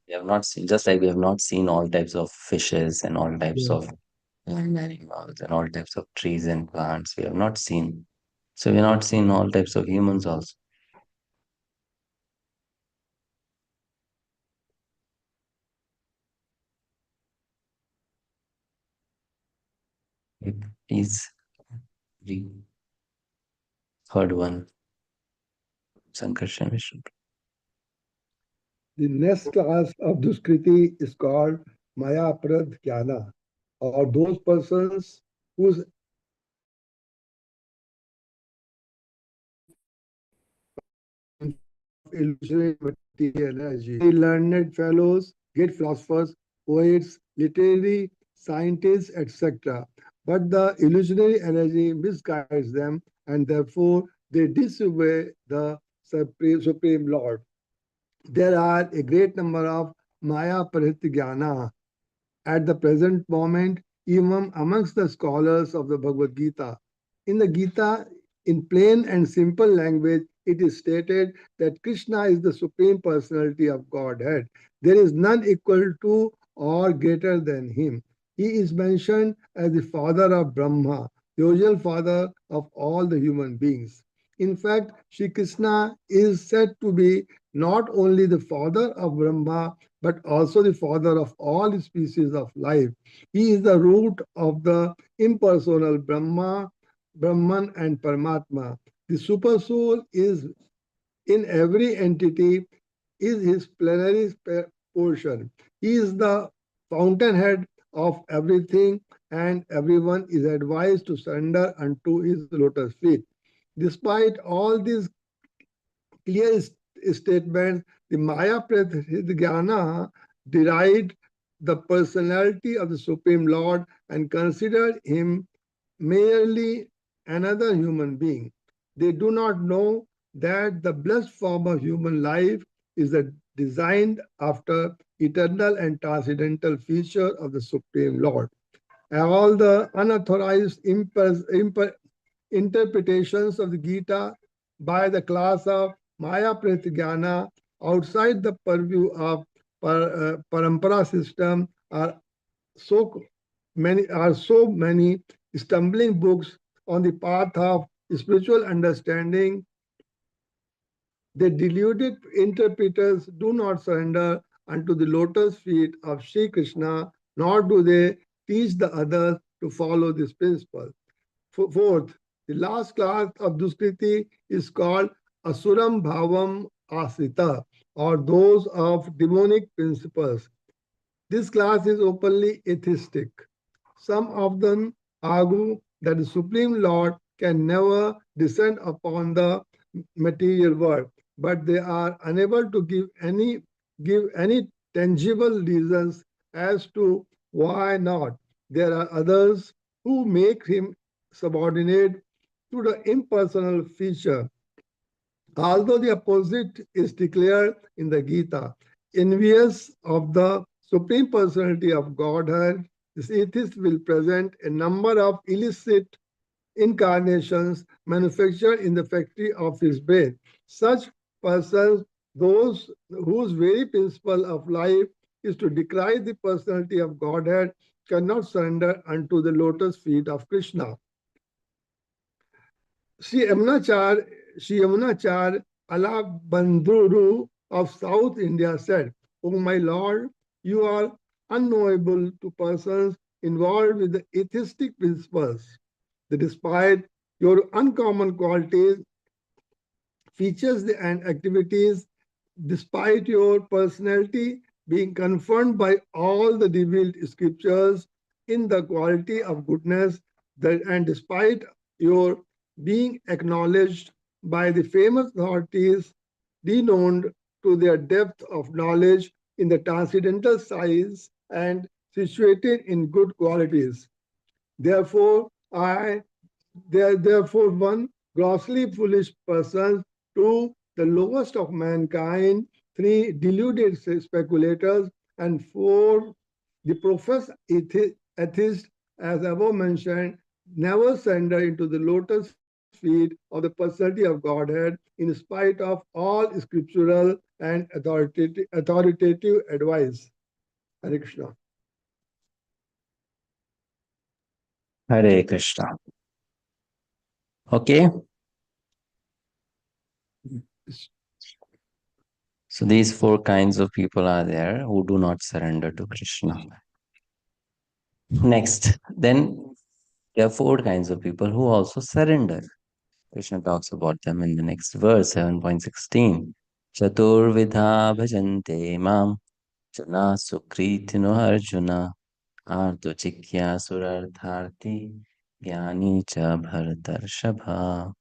We have not seen, just like we have not seen all types of fishes and all types Yeah. of land animals and all types of trees and plants. We have not seen. So we have not seen all types of humans also. Please read third one. Sankarshan Vishnu. The next class of Duskriti is called Maya Prad Jnana, or those persons whose illusory material energy. Learned fellows, great philosophers, poets, literary scientists, etc. But the illusionary energy misguides them, and therefore they disobey the Supreme Lord. There are a great number of Maya Parityajna at the present moment, even amongst the scholars of the Bhagavad-Gita. In the Gita, in plain and simple language, it is stated that Krishna is the Supreme Personality of Godhead. There is none equal to or greater than him. He is mentioned as the father of Brahma, the original father of all the human beings. In fact, Shri Krishna is said to be not only the father of Brahma, but also the father of all species of life. He is the root of the impersonal Brahman and Paramatma. The Supersoul is in every entity, is his plenary portion. He is the fountainhead of everything, and everyone is advised to surrender unto his lotus feet. Despite all these clear statements, the Maya Pradhyana derived the personality of the Supreme Lord and considered him merely another human being. They do not know that the blessed form of human life is designed after eternal and transcendental feature of the Supreme Lord. And all the unauthorized interpretations of the Gita by the class of Maya Pratyajna outside the purview of Parampara system so so many stumbling books on the path of spiritual understanding. The deluded interpreters do not surrender unto the lotus feet of Sri Krishna, nor do they teach the others to follow this principle. Fourth, the last class of Duskriti is called Asuram Bhavam Asrita, or those of demonic principles. This class is openly atheistic. Some of them argue that the Supreme Lord can never descend upon the material world, but they are unable to give any tangible reasons as to why not. There are others who make him subordinate to the impersonal feature. Although the opposite is declared in the Gita, envious of the Supreme Personality of Godhead, this atheist will present a number of illicit incarnations manufactured in the factory of his brain. Such persons, those whose very principle of life is to decry the personality of Godhead, cannot surrender unto the lotus feet of Krishna. Sri Yamunachar Alabandhuru of South India said, "O my Lord, you are unknowable to persons involved with the atheistic principles. That despite your uncommon qualities, features, and activities, despite your personality being confirmed by all the revealed scriptures in the quality of goodness, and despite your being acknowledged by the famous authorities renowned to their depth of knowledge in the transcendental science and situated in good qualities. Therefore, therefore one grossly foolish person, two, the lowest of mankind, three, deluded speculators, and four, the professed atheist, as above mentioned, never surrender into the lotus feet of the personality of Godhead in spite of all scriptural and authoritative advice. Hare Krishna. Hare Krishna. Okay. So these four kinds of people are there who do not surrender to Krishna. Next, then there are four kinds of people who also surrender. Krishna talks about them in the next verse, 7.16. Chaturvidha bhajante mam jana sukritino arjuna arto chikya surartharti jnani cha bharatarshabha.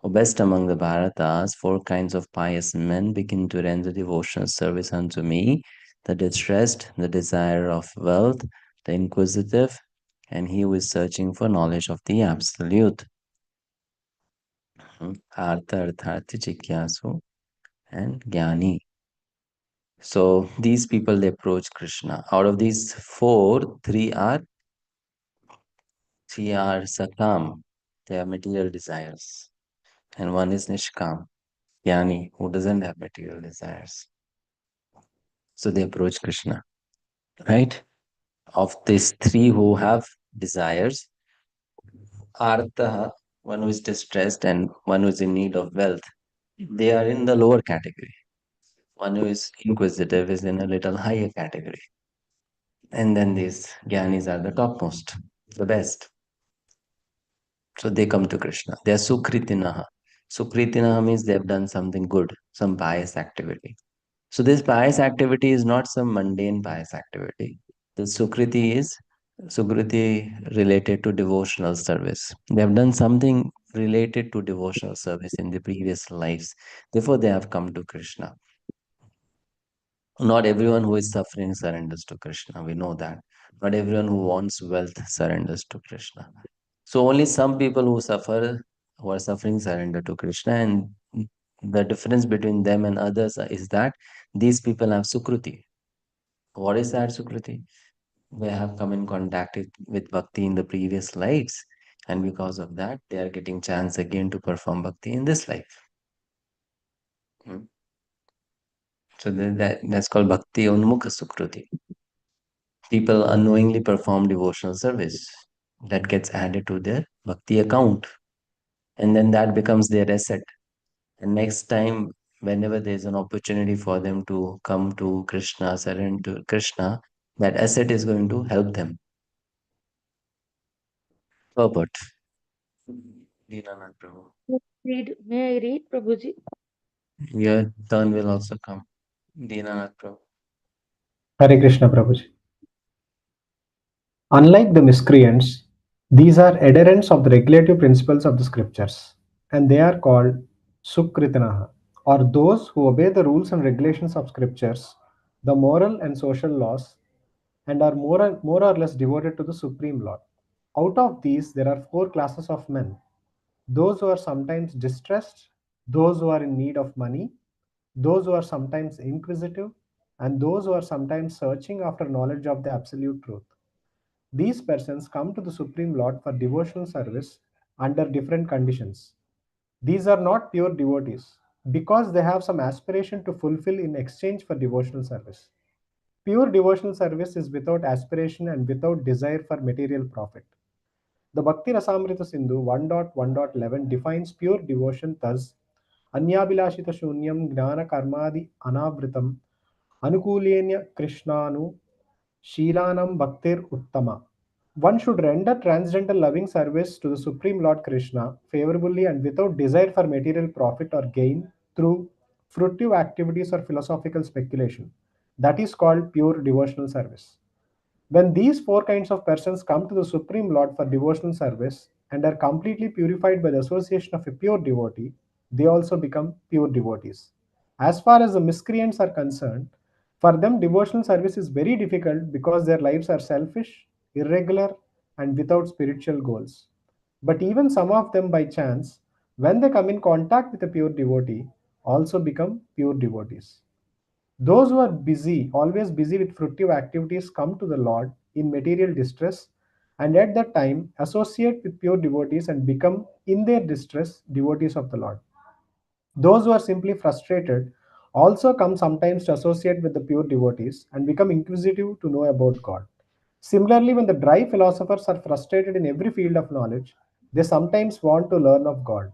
O best among the Bharatas, four kinds of pious men begin to render devotional service unto me: the distressed, the desire of wealth, the inquisitive, and he who is searching for knowledge of the Absolute. Artha, Artharthi, Jigyasu, and Jnani. So these people, they approach Krishna. Out of these four, three are Sakam. They have material desires. And one is Nishkam, Jnani, who doesn't have material desires. So they approach Krishna, right? Of these three who have desires, Artha, one who is distressed and one who is in need of wealth, they are in the lower category. One who is inquisitive is in a little higher category. And then these Gyanis are the topmost, the best. So they come to Krishna. They are Sukritinaha. Sukritinaha means they have done something good, some pious activity. So this pious activity is not some mundane pious activity. The Sukriti related to devotional service. They have done something related to devotional service in the previous lives. Therefore, they have come to Krishna. Not everyone who is suffering surrenders to Krishna. We know that. Not everyone who wants wealth surrenders to Krishna. So only some people who are suffering, surrender to Krishna. And the difference between them and others is that these people have Sukruti. What is that Sukruti? They have come in contact with Bhakti in the previous lives. And because of that, they are getting chance again to perform Bhakti in this life. So that's called Bhakti Unmukha Sukruti. People unknowingly perform devotional service that gets added to their Bhakti account. And then that becomes their asset. And next time, whenever there's an opportunity for them to come to Krishna, surrender to Krishna, that asset is going to help them. Purport. Dinanath Prabhu. May I read, Prabhuji? Your turn will also come. Dinanath Prabhu. Hare Krishna Prabhuji. Unlike the miscreants, these are adherents of the regulative principles of the scriptures, and they are called Sukritanaha, or those who obey the rules and regulations of scriptures, the moral and social laws, and are more or less devoted to the Supreme Lord. Out of these, there are four classes of men: those who are sometimes distressed, those who are in need of money, those who are sometimes inquisitive, and those who are sometimes searching after knowledge of the absolute truth. These persons come to the Supreme Lord for devotional service under different conditions. These are not pure devotees because they have some aspiration to fulfill in exchange for devotional service. Pure devotional service is without aspiration and without desire for material profit. The Bhakti Rasamrita Sindhu 1.1.11 defines pure devotion thus: Anyabhilashita Shunyam Gnana Karmadi Anavritam Anukulenya Krishnanu Shilanam Bhaktir Uttama. One should render transcendental loving service to the Supreme Lord Krishna favorably and without desire for material profit or gain through fruitive activities or philosophical speculation. That is called pure devotional service. When these four kinds of persons come to the Supreme Lord for devotional service and are completely purified by the association of a pure devotee, they also become pure devotees. As far as the miscreants are concerned, for them devotional service is very difficult because their lives are selfish, irregular, and without spiritual goals. But even some of them, by chance, when they come in contact with a pure devotee, also become pure devotees. Those who are busy, always busy with fruitive activities, come to the Lord in material distress and at that time associate with pure devotees and become, in their distress, devotees of the Lord. Those who are simply frustrated also come sometimes to associate with the pure devotees and become inquisitive to know about God. Similarly, when the dry philosophers are frustrated in every field of knowledge, they sometimes want to learn of God.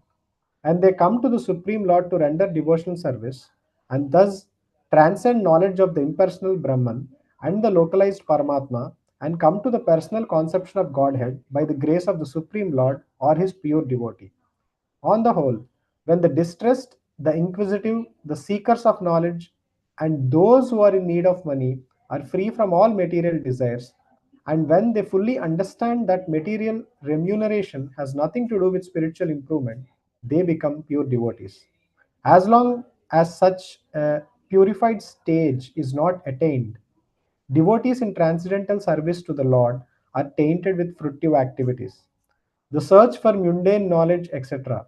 And they come to the Supreme Lord to render devotional service and thus transcend knowledge of the impersonal Brahman and the localized Paramatma and come to the personal conception of Godhead by the grace of the Supreme Lord or his pure devotee. On the whole, when the distressed, the inquisitive, the seekers of knowledge, and those who are in need of money are free from all material desires, and when they fully understand that material remuneration has nothing to do with spiritual improvement, they become pure devotees. As long as such a purified stage is not attained, devotees in transcendental service to the Lord are tainted with fruitive activities, the search for mundane knowledge, etc.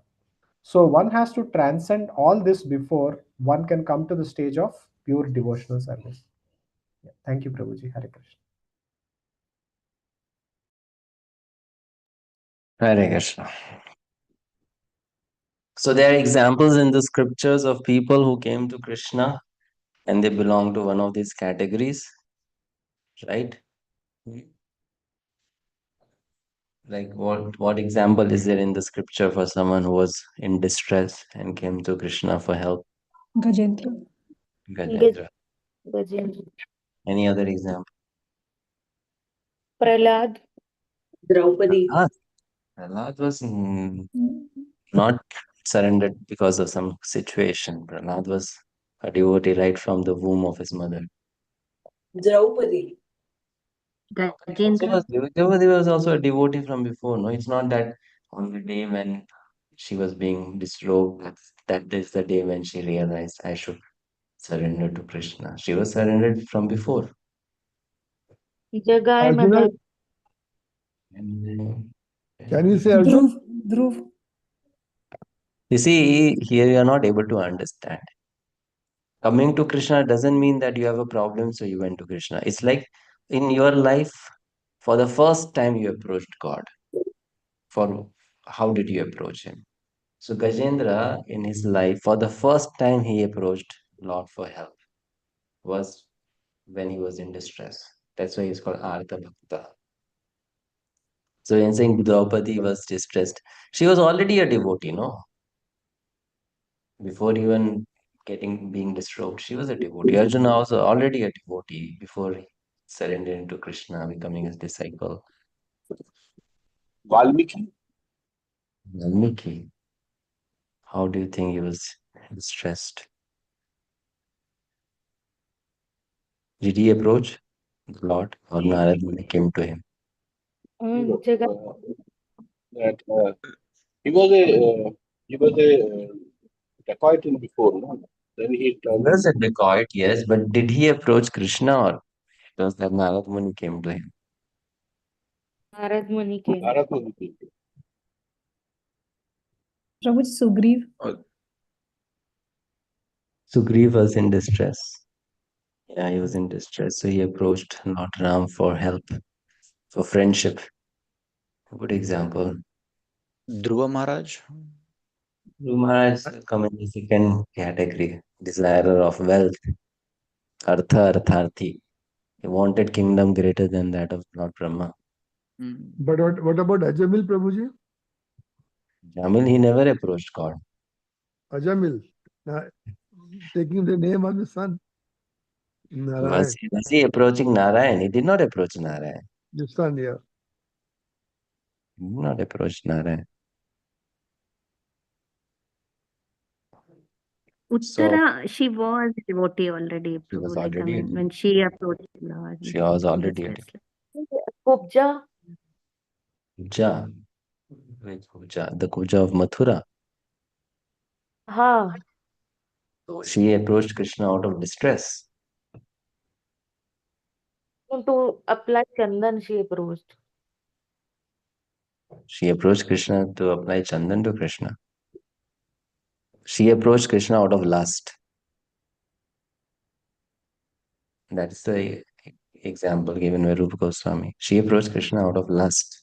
So one has to transcend all this before one can come to the stage of pure devotional service. Yeah. Thank you, Prabhuji. Hare Krishna. Hare Krishna. So there are examples in the scriptures of people who came to Krishna and they belong to one of these categories, right? Like what example is there in the scripture for someone who was in distress and came to Krishna for help? Gajendra. Gajendra. Gajendra. Any other example? Prahlad. Draupadi. Prahlad was not surrendered because of some situation. Prahlad was a devotee right from the womb of his mother. Draupadi. Gajendra. Draupadi was also a devotee from before. No, it's not that on the day when she was being disrobed, that is the day when she realized I should surrender to Krishna. She was surrendered from before. Jagai Arjuna, Madai. can you say Arjuna? Dhruv. Dhruv. You see, here you are not able to understand. Coming to Krishna doesn't mean that you have a problem, so you went to Krishna. It's like in your life, for the first time you approached God. For how did you approach him? So Gajendra, in his life, for the first time he approached Lord for help was when he was in distress. That's why he's called Artha Bhakta. So in saying Draupadi was distressed, she was already a devotee, no? Before even being disrobed, she was a devotee. Arjuna was already a devotee before he surrendered into Krishna, becoming his disciple. Valmiki. Valmiki, how do you think he was distressed? Did he approach the Lord or Narad Muni came to him? Jagai. That he was a dacoit in before, no? Then he He turned was into a dacoit, yes, but did he approach Krishna or it was that Narad Muni came to him? Narad Muni came. Bharat. Prabhuji Sugriv. Sugriva was in distress. Yeah, he was in distress. So he approached Lord Ram for help, for friendship. A good example. Dhruva Maharaj. Dhruv Maharaj come in the second category, desirer of wealth, artharthi. He wanted kingdom greater than that of Lord Brahma. But what about Ajamil, Prabhuji? Jamil, he never approached God. Ajamil, taking the name of the son. Narayan. Was he approaching Narayan? He did not approach Narayan. The son, yeah. He did not approach Narayan. Uttara, she was a devotee already, She was Prabhu. Like, I already a mean, when she approached Lord She was in already a distress. Kubja. Kuja. Which Kuja? The Kuja of Mathura. Ha. So she approached Krishna out of distress. To apply Chandan, she approached. She approached Krishna to apply Chandan to Krishna. She approached Krishna out of lust. That's the example given by Rupa Goswami. She approached Krishna out of lust.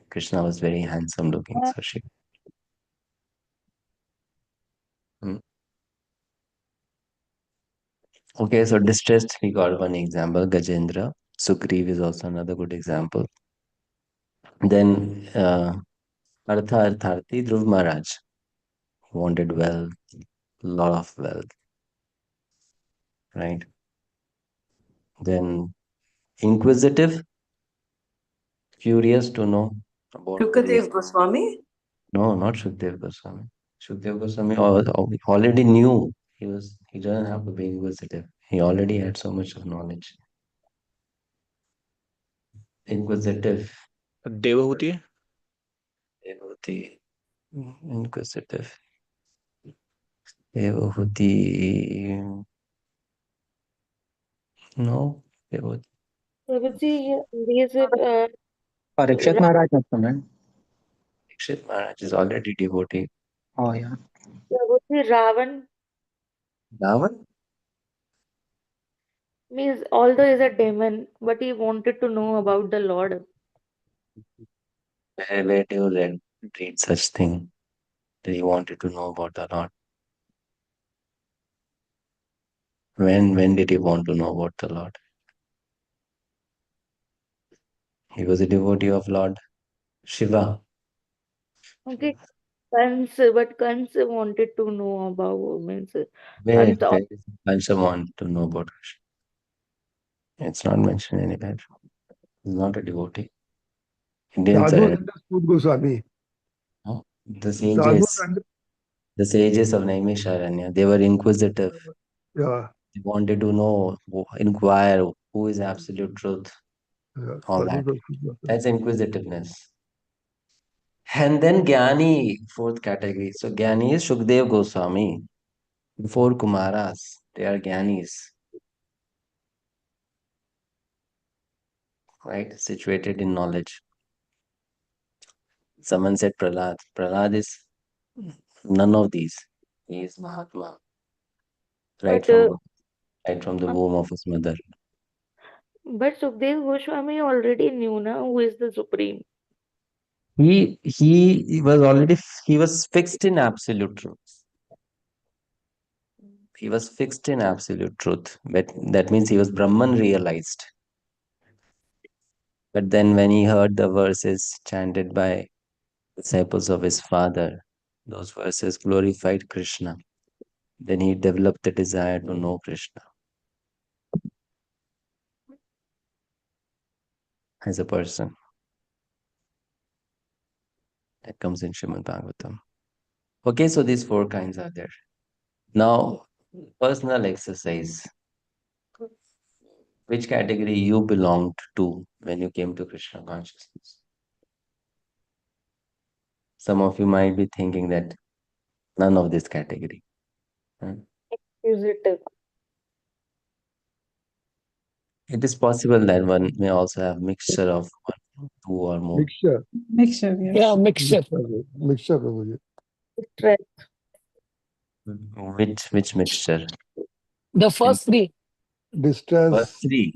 Krishna was very handsome looking, so she. Hmm. Okay, so distressed, we got one example, Gajendra. Sugriv is also another good example. Then Artharthi, Dhruv Maharaj wanted wealth, lot of wealth, right? Then inquisitive, curious to know about the Shukadev reason. Goswami? No, not Shukdev Goswami. Shukdev Goswami already knew. He doesn't have to be inquisitive. He already had so much of knowledge. Inquisitive, Devahuti? devotee, inquisitive, devotee. No, devotee. Prabhuji, is it Parikshit Maharaj also, right? Parikshit Maharaj is already devotee. Oh, yeah. Prabhuji Ravan Ravan? means although he's a demon, but he wanted to know about the Lord. Where do you read such thing that he wanted to know about the Lord? When did he want to know about the Lord? He was a devotee of Lord Shiva. Okay, Kans, but Kans wanted to know about means Where Kans. does Kansa want to know about Krishna? It's not mentioned anywhere. He's not a devotee. He didn't Sadhu surrender. understood Goswami. No? Sadhu under, The sages of Naimisharanya, they were inquisitive. yeah, They wanted to know, inquire who is absolute truth, yeah, all Sadhu that. understood Goswami. That's inquisitiveness. And then Gyani, fourth category. So Gyani is Shukdev Goswami. The four Kumaras, they are Gyanis, right? Situated in knowledge. Someone said Prahlad. Prahlad is none of these. He is Mahatma, right But from the womb of his mother. but Sukhdev Goswami already knew now who is the supreme. He was fixed in absolute truth. He was fixed in absolute truth. But that means he was Brahman realized. But then when he heard the verses chanted by disciples of his father, those verses glorified Krishna. Then he developed the desire to know Krishna as a person. That comes in Srimad Bhagavatam. Okay, so these four kinds are there. Now, personal exercise. Which category you belonged to when you came to Krishna consciousness? Some of you might be thinking that none of this category. Huh? Inquisitive. It is possible that one may also have mixture of one, two or more. Mixture. Mixture, yes. Yeah, mixture. Mixture, Prabhuji. Stress. Which mixture? The first three. Distress, First three.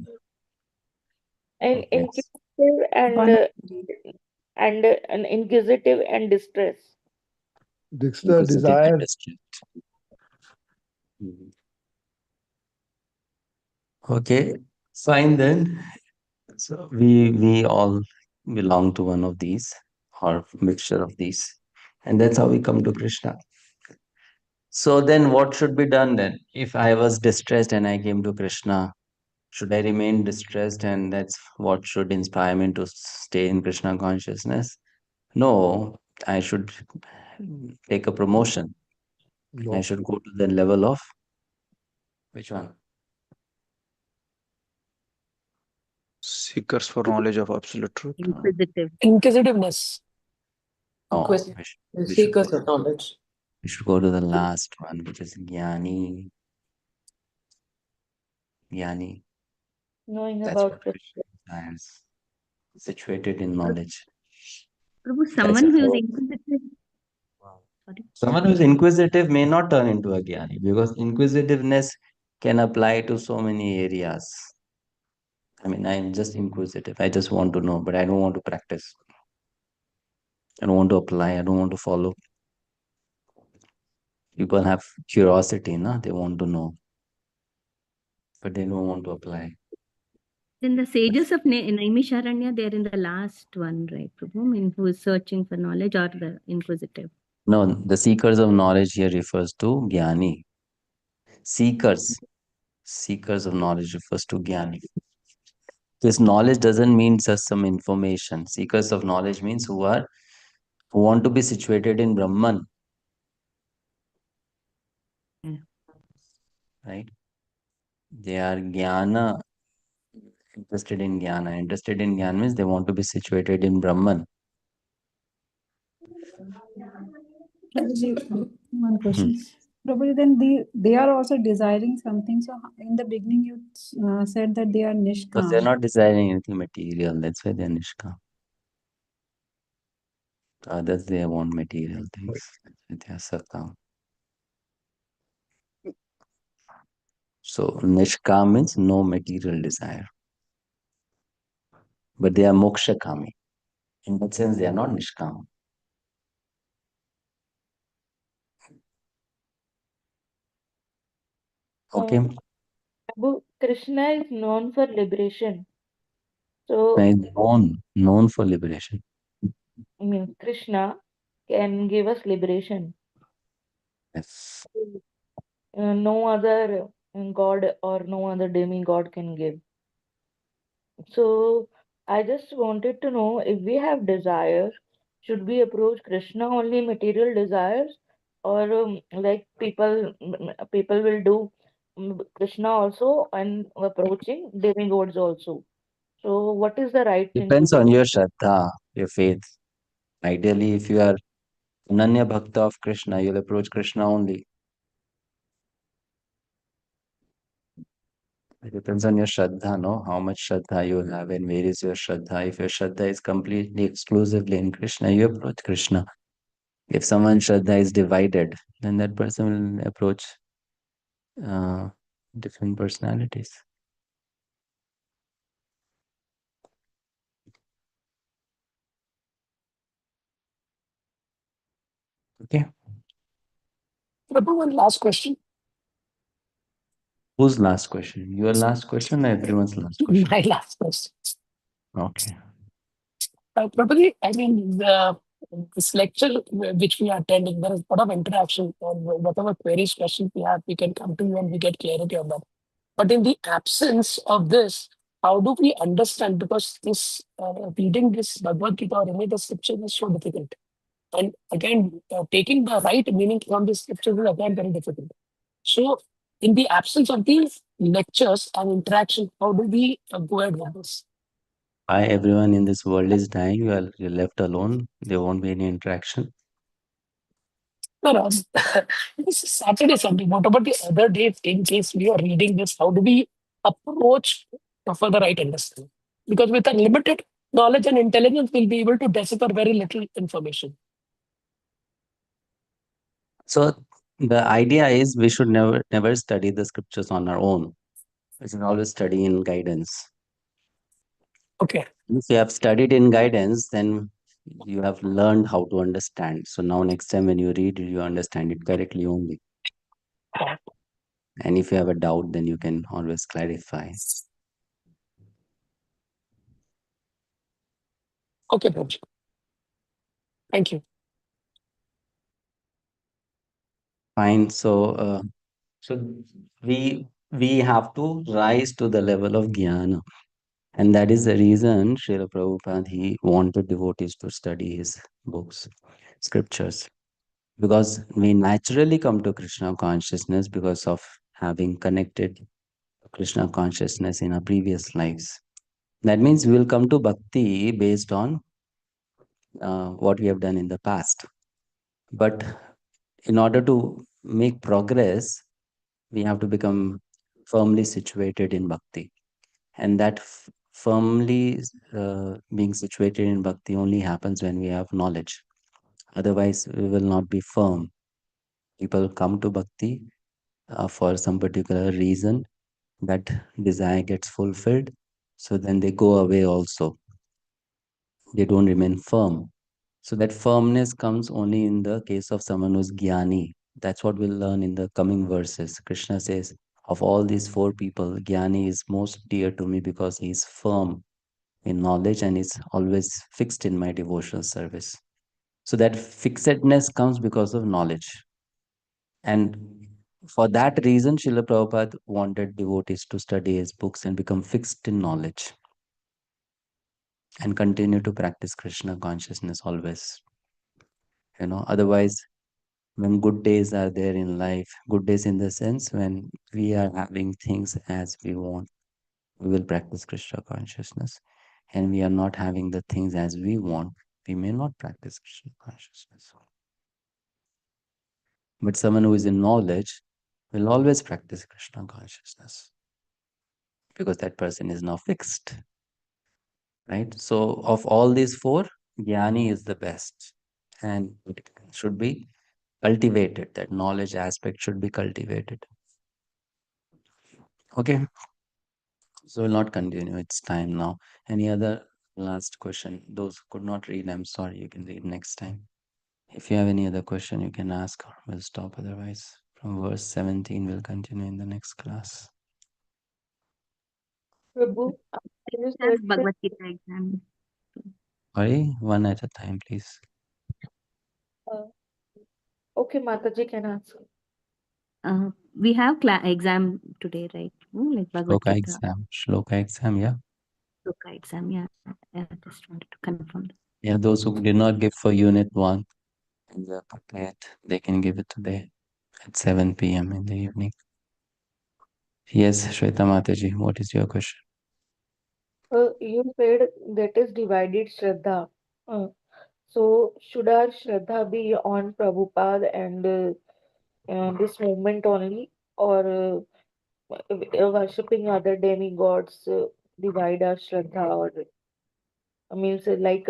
And Okay. inquisitive One and an inquisitive and distress. distress, Inquisitive desire, and distressed. Okay, fine then. So we all belong to one of these or mixture of these. And that's how we come to Krishna. So then what should be done then? If I was distressed and I came to Krishna, should I remain distressed and that's what should inspire me to stay in Krishna consciousness? No, I should take a promotion. I no. should go to the level of which one? Seekers for knowledge of absolute truth. Inquisitive. Inquisitiveness. No, we should Seekers of knowledge. we should go to the last one, which is Jnani. Jnani. Knowing That's about what Krishna. Krishna desires. Situated in knowledge. Prabhu, someone who is inquisitive. Sorry. Someone who is inquisitive may not turn into a jnani because inquisitiveness can apply to so many areas. I mean, I'm just inquisitive. I just want to know, but I don't want to practice. I don't want to apply. I don't want to follow. People have curiosity, no? They want to know, but they don't want to apply. Then the sages of Naimisharanya, they're in the last one, right, Prabhu? I mean, who is searching for knowledge or the inquisitive? No, the seekers of knowledge here refers to jnani. Seekers of knowledge refers to jnani. This knowledge doesn't mean just some information. Seekers of knowledge means who want to be situated in Brahman. Right? They are jnana, interested in jnana. Interested in jnana means they want to be situated in Brahman. One question. Prabhuji, then they are also desiring something. So in the beginning, you said that they are Because they're nishkam. not desiring anything material. That's why they're nishkam. Others, they want material things. They are sakam. So nishkam means no material desire. But they are mokshakami. In that sense, they are not nishkam. Okay. Prabhu, Krishna is known for liberation. So, Krishna is known for liberation. I mean, Krishna can give us liberation. Yes. No other god or no other demigod can give. So, I just wanted to know if we have desires, should we approach Krishna only material desires, or like people will do Krishna also and approaching demigods also. So, what is the right thing to Depends do? on your shraddha, your faith. Ideally, if you are Ananya Bhakta of Krishna, you'll approach Krishna only. It depends on your shraddha, no? How much shraddha you have and where is your shraddha. If your shraddha is completely exclusively in Krishna, you approach Krishna. If someone's shraddha is divided, then that person will approach different personalities. Okay. Prabhu, one last question. Whose last question? Your last question or everyone's last question? My last question. Okay. Prabhuji, I mean, this lecture which we are attending, there is a lot of interaction. And whatever queries, questions we have, we can come to you and we get clarity on that. But in the absence of this, how do we understand? Because this reading this Bhagavad-Gita or any other scripture is so difficult. And again, taking the right meaning from the scriptures is again very difficult. So, in the absence of these lectures and interaction, how do we go ahead with this? Why everyone in this world is dying? You're left alone. There won't be any interaction. No, no. This is Saturday, Sunday. What about the other days in case we are reading this? How do we approach for the right understanding? Because with a limited knowledge and intelligence, we'll be able to decipher very little information. So the idea is we should never study the scriptures on our own. We should always study in guidance. Okay. If you have studied in guidance, then you have learned how to understand. So now next time when you read it, you understand it correctly only. And if you have a doubt, then you can always clarify. Okay, Prabhuji. Thank you. Fine. So we have to rise to the level of jnana. And that is the reason Srila Prabhupada, he wanted devotees to study his books, scriptures. Because we naturally come to Krishna consciousness because of having connected Krishna consciousness in our previous lives. That means we will come to bhakti based on what we have done in the past. But in order to make progress, we have to become firmly situated in bhakti. And that firmly being situated in bhakti only happens when we have knowledge. Otherwise, we will not be firm. People come to bhakti for some particular reason, that desire gets fulfilled, so then they go away also. They don't remain firm. So that firmness comes only in the case of someone who's jnani. That's what we'll learn in the coming verses. Krishna says, of all these four people, jnani is most dear to me because he's firm in knowledge and is always fixed in my devotional service. So that fixedness comes because of knowledge. And for that reason, Srila Prabhupada wanted devotees to study his books and become fixed in knowledge and continue to practice Krishna consciousness always. Otherwise, when good days are there in life, good days in the sense when we are having things as we want, we will practice Krishna consciousness. And we are not having the things as we want, we may not practice Krishna consciousness. But someone who is in knowledge will always practice Krishna consciousness because that person is now fixed. Right? So, of all these four, Jnani is the best and it should be cultivated. That knowledge aspect should be cultivated. Okay. So, we'll not continue. It's time now. Any other last question? Those who could not read, I'm sorry, you can read next time. If you have any other question, you can ask or we'll stop otherwise. From verse 17, we'll continue in the next class. Prabhu, can you That's search the Bhagavad-Gita exam. Sorry, one at a time, please. uh, okay, Mataji can answer. We have exam today, right? Like Shloka Bhagavad-Gita. exam. Shloka exam, yeah. Shloka exam, yeah. I just wanted to confirm that. Yeah, those who did not give for unit 1, and they are prepared, they can give it today at 7 p.m. in the evening. Yes, Shweta Mataji, what is your question? You said that is divided Shraddha. So should our Shraddha be on Prabhupada and this movement only, or worshipping other demigods divide our Shraddha? Or means like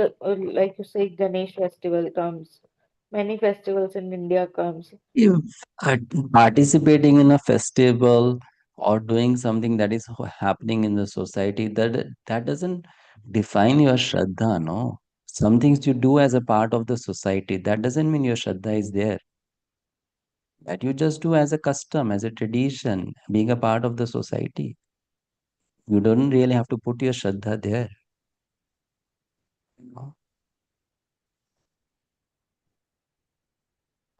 you say, Ganesh festival comes, many festivals in India comes. If uh, participating in a festival or doing something that is happening in the society, that doesn't define your Shraddha, no? Some things you do as a part of the society, that doesn't mean your Shraddha is there. That you just do as a custom, as a tradition, being a part of the society. You don't really have to put your Shraddha there. No?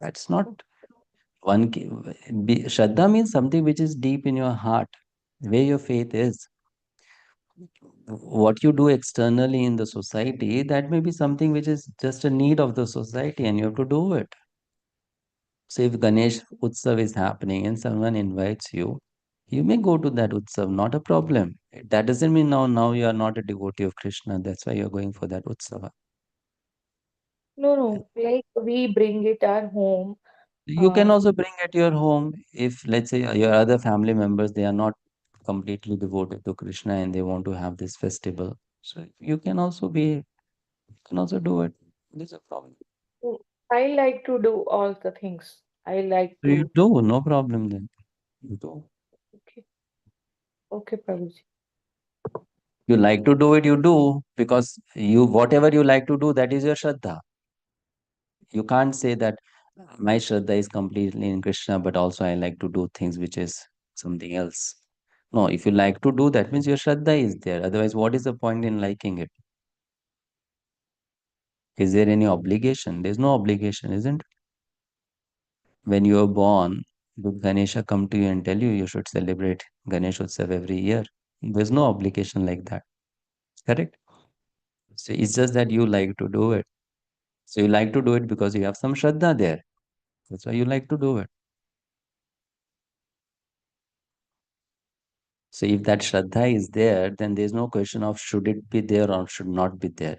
That's not one. Shraddha means something which is deep in your heart, where your faith is. What you do externally in the society, that may be something which is just a need of the society and you have to do it. So if Ganesh Utsav is happening and someone invites you, you may go to that Utsav, not a problem. That doesn't mean now you are not a devotee of Krishna. That's why you're going for that Utsava. No, like we bring it our home. You can So also bring at your home if, let's say, your other family members, they are not completely devoted to Krishna and they want to have this festival. So you can also do it. There's a problem. I like to do all the things. I like So you to. do, no problem then. You do. Okay, okay, Prabhuji. You like to do it, you do, because whatever you like to do, that is your Shraddha. You can't say that my Shraddha is completely in Krishna, but also I like to do things which is something else. No, if you like to do that, means your Shraddha is there. Otherwise, what is the point in liking it? Is there any obligation? There's no obligation, isn't it? When you are born, did Ganesha come to you and tell you you should celebrate Ganesh Utsav every year? There's no obligation like that. Correct? So it's just that you like to do it. So you like to do it because you have some Shraddha there. That's why you like to do it. So if that Shraddha is there, then there's no question of should it be there or should not be there.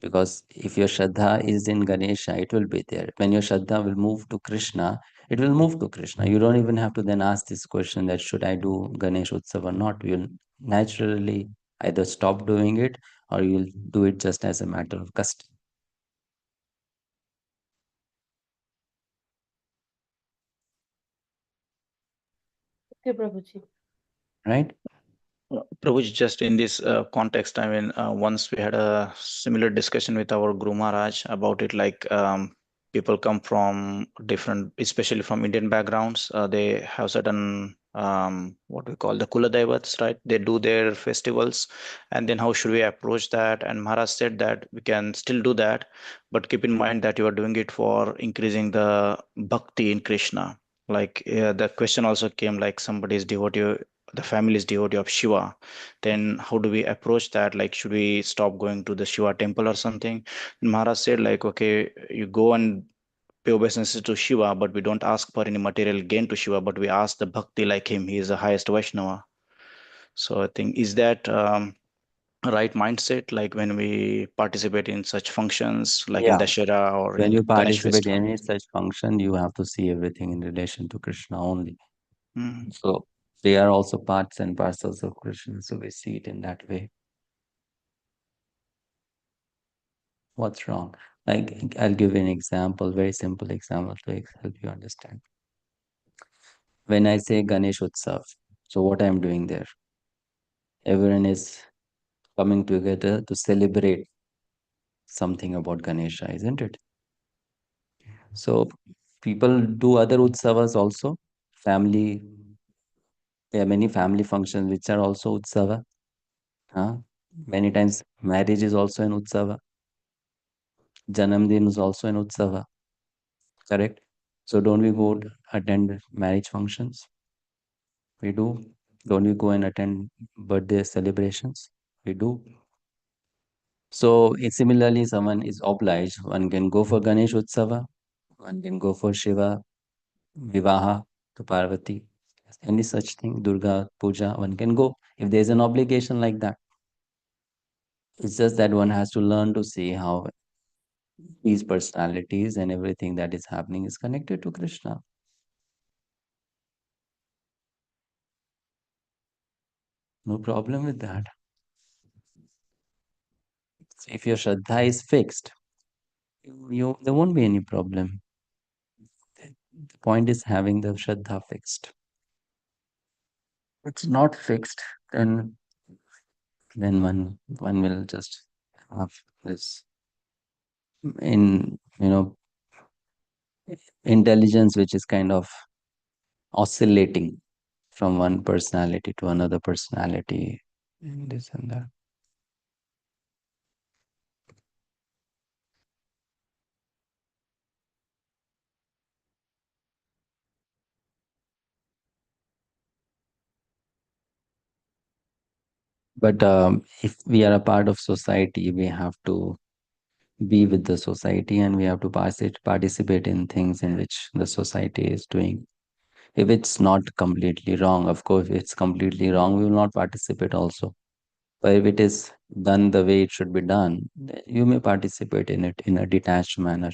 Because if your Shraddha is in Ganesha, it will be there. When your Shraddha will move to Krishna, it will move to Krishna. You don't even have to then ask this question that should I do Ganesh Utsav or not. You'll naturally Either stop doing it or you'll do it just as a matter of custom. Okay, Prabhuji. Right? Prabhuji, just in this context, I mean, once we had a similar discussion with our Guru Maharaj about it, like people come from different, especially from Indian backgrounds. They have certain what we call the Kula Daivats, right? They do their festivals, and then how should we approach that? And Maharaj said that we can still do that, but keep in mind that you are doing it for increasing the bhakti in Krishna. Like the question also came, like somebody is devotee, the family is devotee of Shiva, then how do we approach that? Like, should we stop going to the Shiva temple or something? And Maharaj said, like, okay, you go and pay obeisances to Shiva, but we don't ask for any material gain to Shiva, but we ask the bhakti like him. He is the highest Vaishnava. So I think, is that right mindset? Like when we participate in such functions, like in Yeah. Dashera or When in you Ganesh participate festival? in any such function, you have to see everything in relation to Krishna only. Mhm. So they are also parts and parcels of Krishna. So we see it in that way. What's wrong? Like, I'll give you an example, very simple example to help you understand. When I say Ganesh Utsav, so what I'm doing there? Everyone is coming together to celebrate something about Ganesha, isn't it? So people do other utsavas also. Family, there are many family functions which are also utsava. Huh? Many times marriage is also an utsava. Janamdin is also an utsava. Correct? So don't we go to attend marriage functions? We do. Don't we go and attend birthday celebrations? We do. So similarly, someone is obliged. One can go for Ganesh Utsava. One can go for Shiva Vivaha to Parvati. Any such thing, Durga Puja, one can go if there's an obligation like that. It's just that one has to learn to see how these personalities and everything that is happening is connected to Krishna. No problem with that. So if your Shraddha is fixed, there won't be any problem. The point is having the Shraddha fixed. It's not fixed, then one will just have this in intelligence which is kind of oscillating from one personality to another personality and this and that. But if we are a part of society, we have to be with the society and we have to participate in things in which the society is doing. If it's not completely wrong, of course, if it's completely wrong, we will not participate also. But if it is done the way it should be done, then you may participate in it in a detached manner.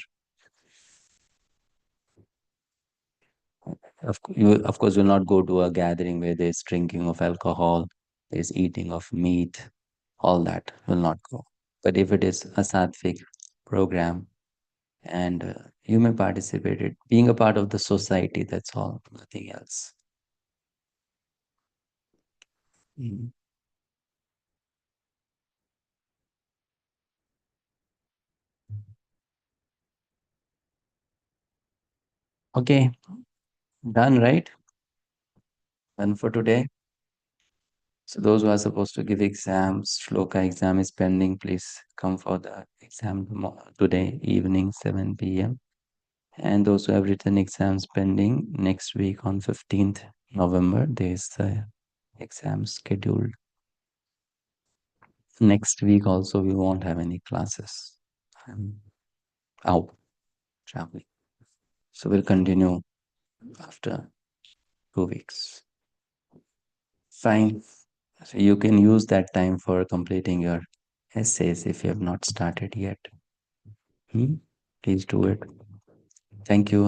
Of course, will not go to a gathering where there's drinking of alcohol, there's eating of meat, all that will not go. But if it is a sattvic program and you may participate it, being a part of the society, that's all, nothing else. Mhm. Okay, done, right? Done for today. So those who are supposed to give exams, Shloka exam is pending. Please come for the exam today evening 7 p.m. And those who have written exams pending next week on 15th November, there is the exam scheduled. Next week also we won't have any classes. I'm out traveling. So we'll continue after 2 weeks. Fine. So you can use that time for completing your essays if you have not started yet. Please do it. Thank you.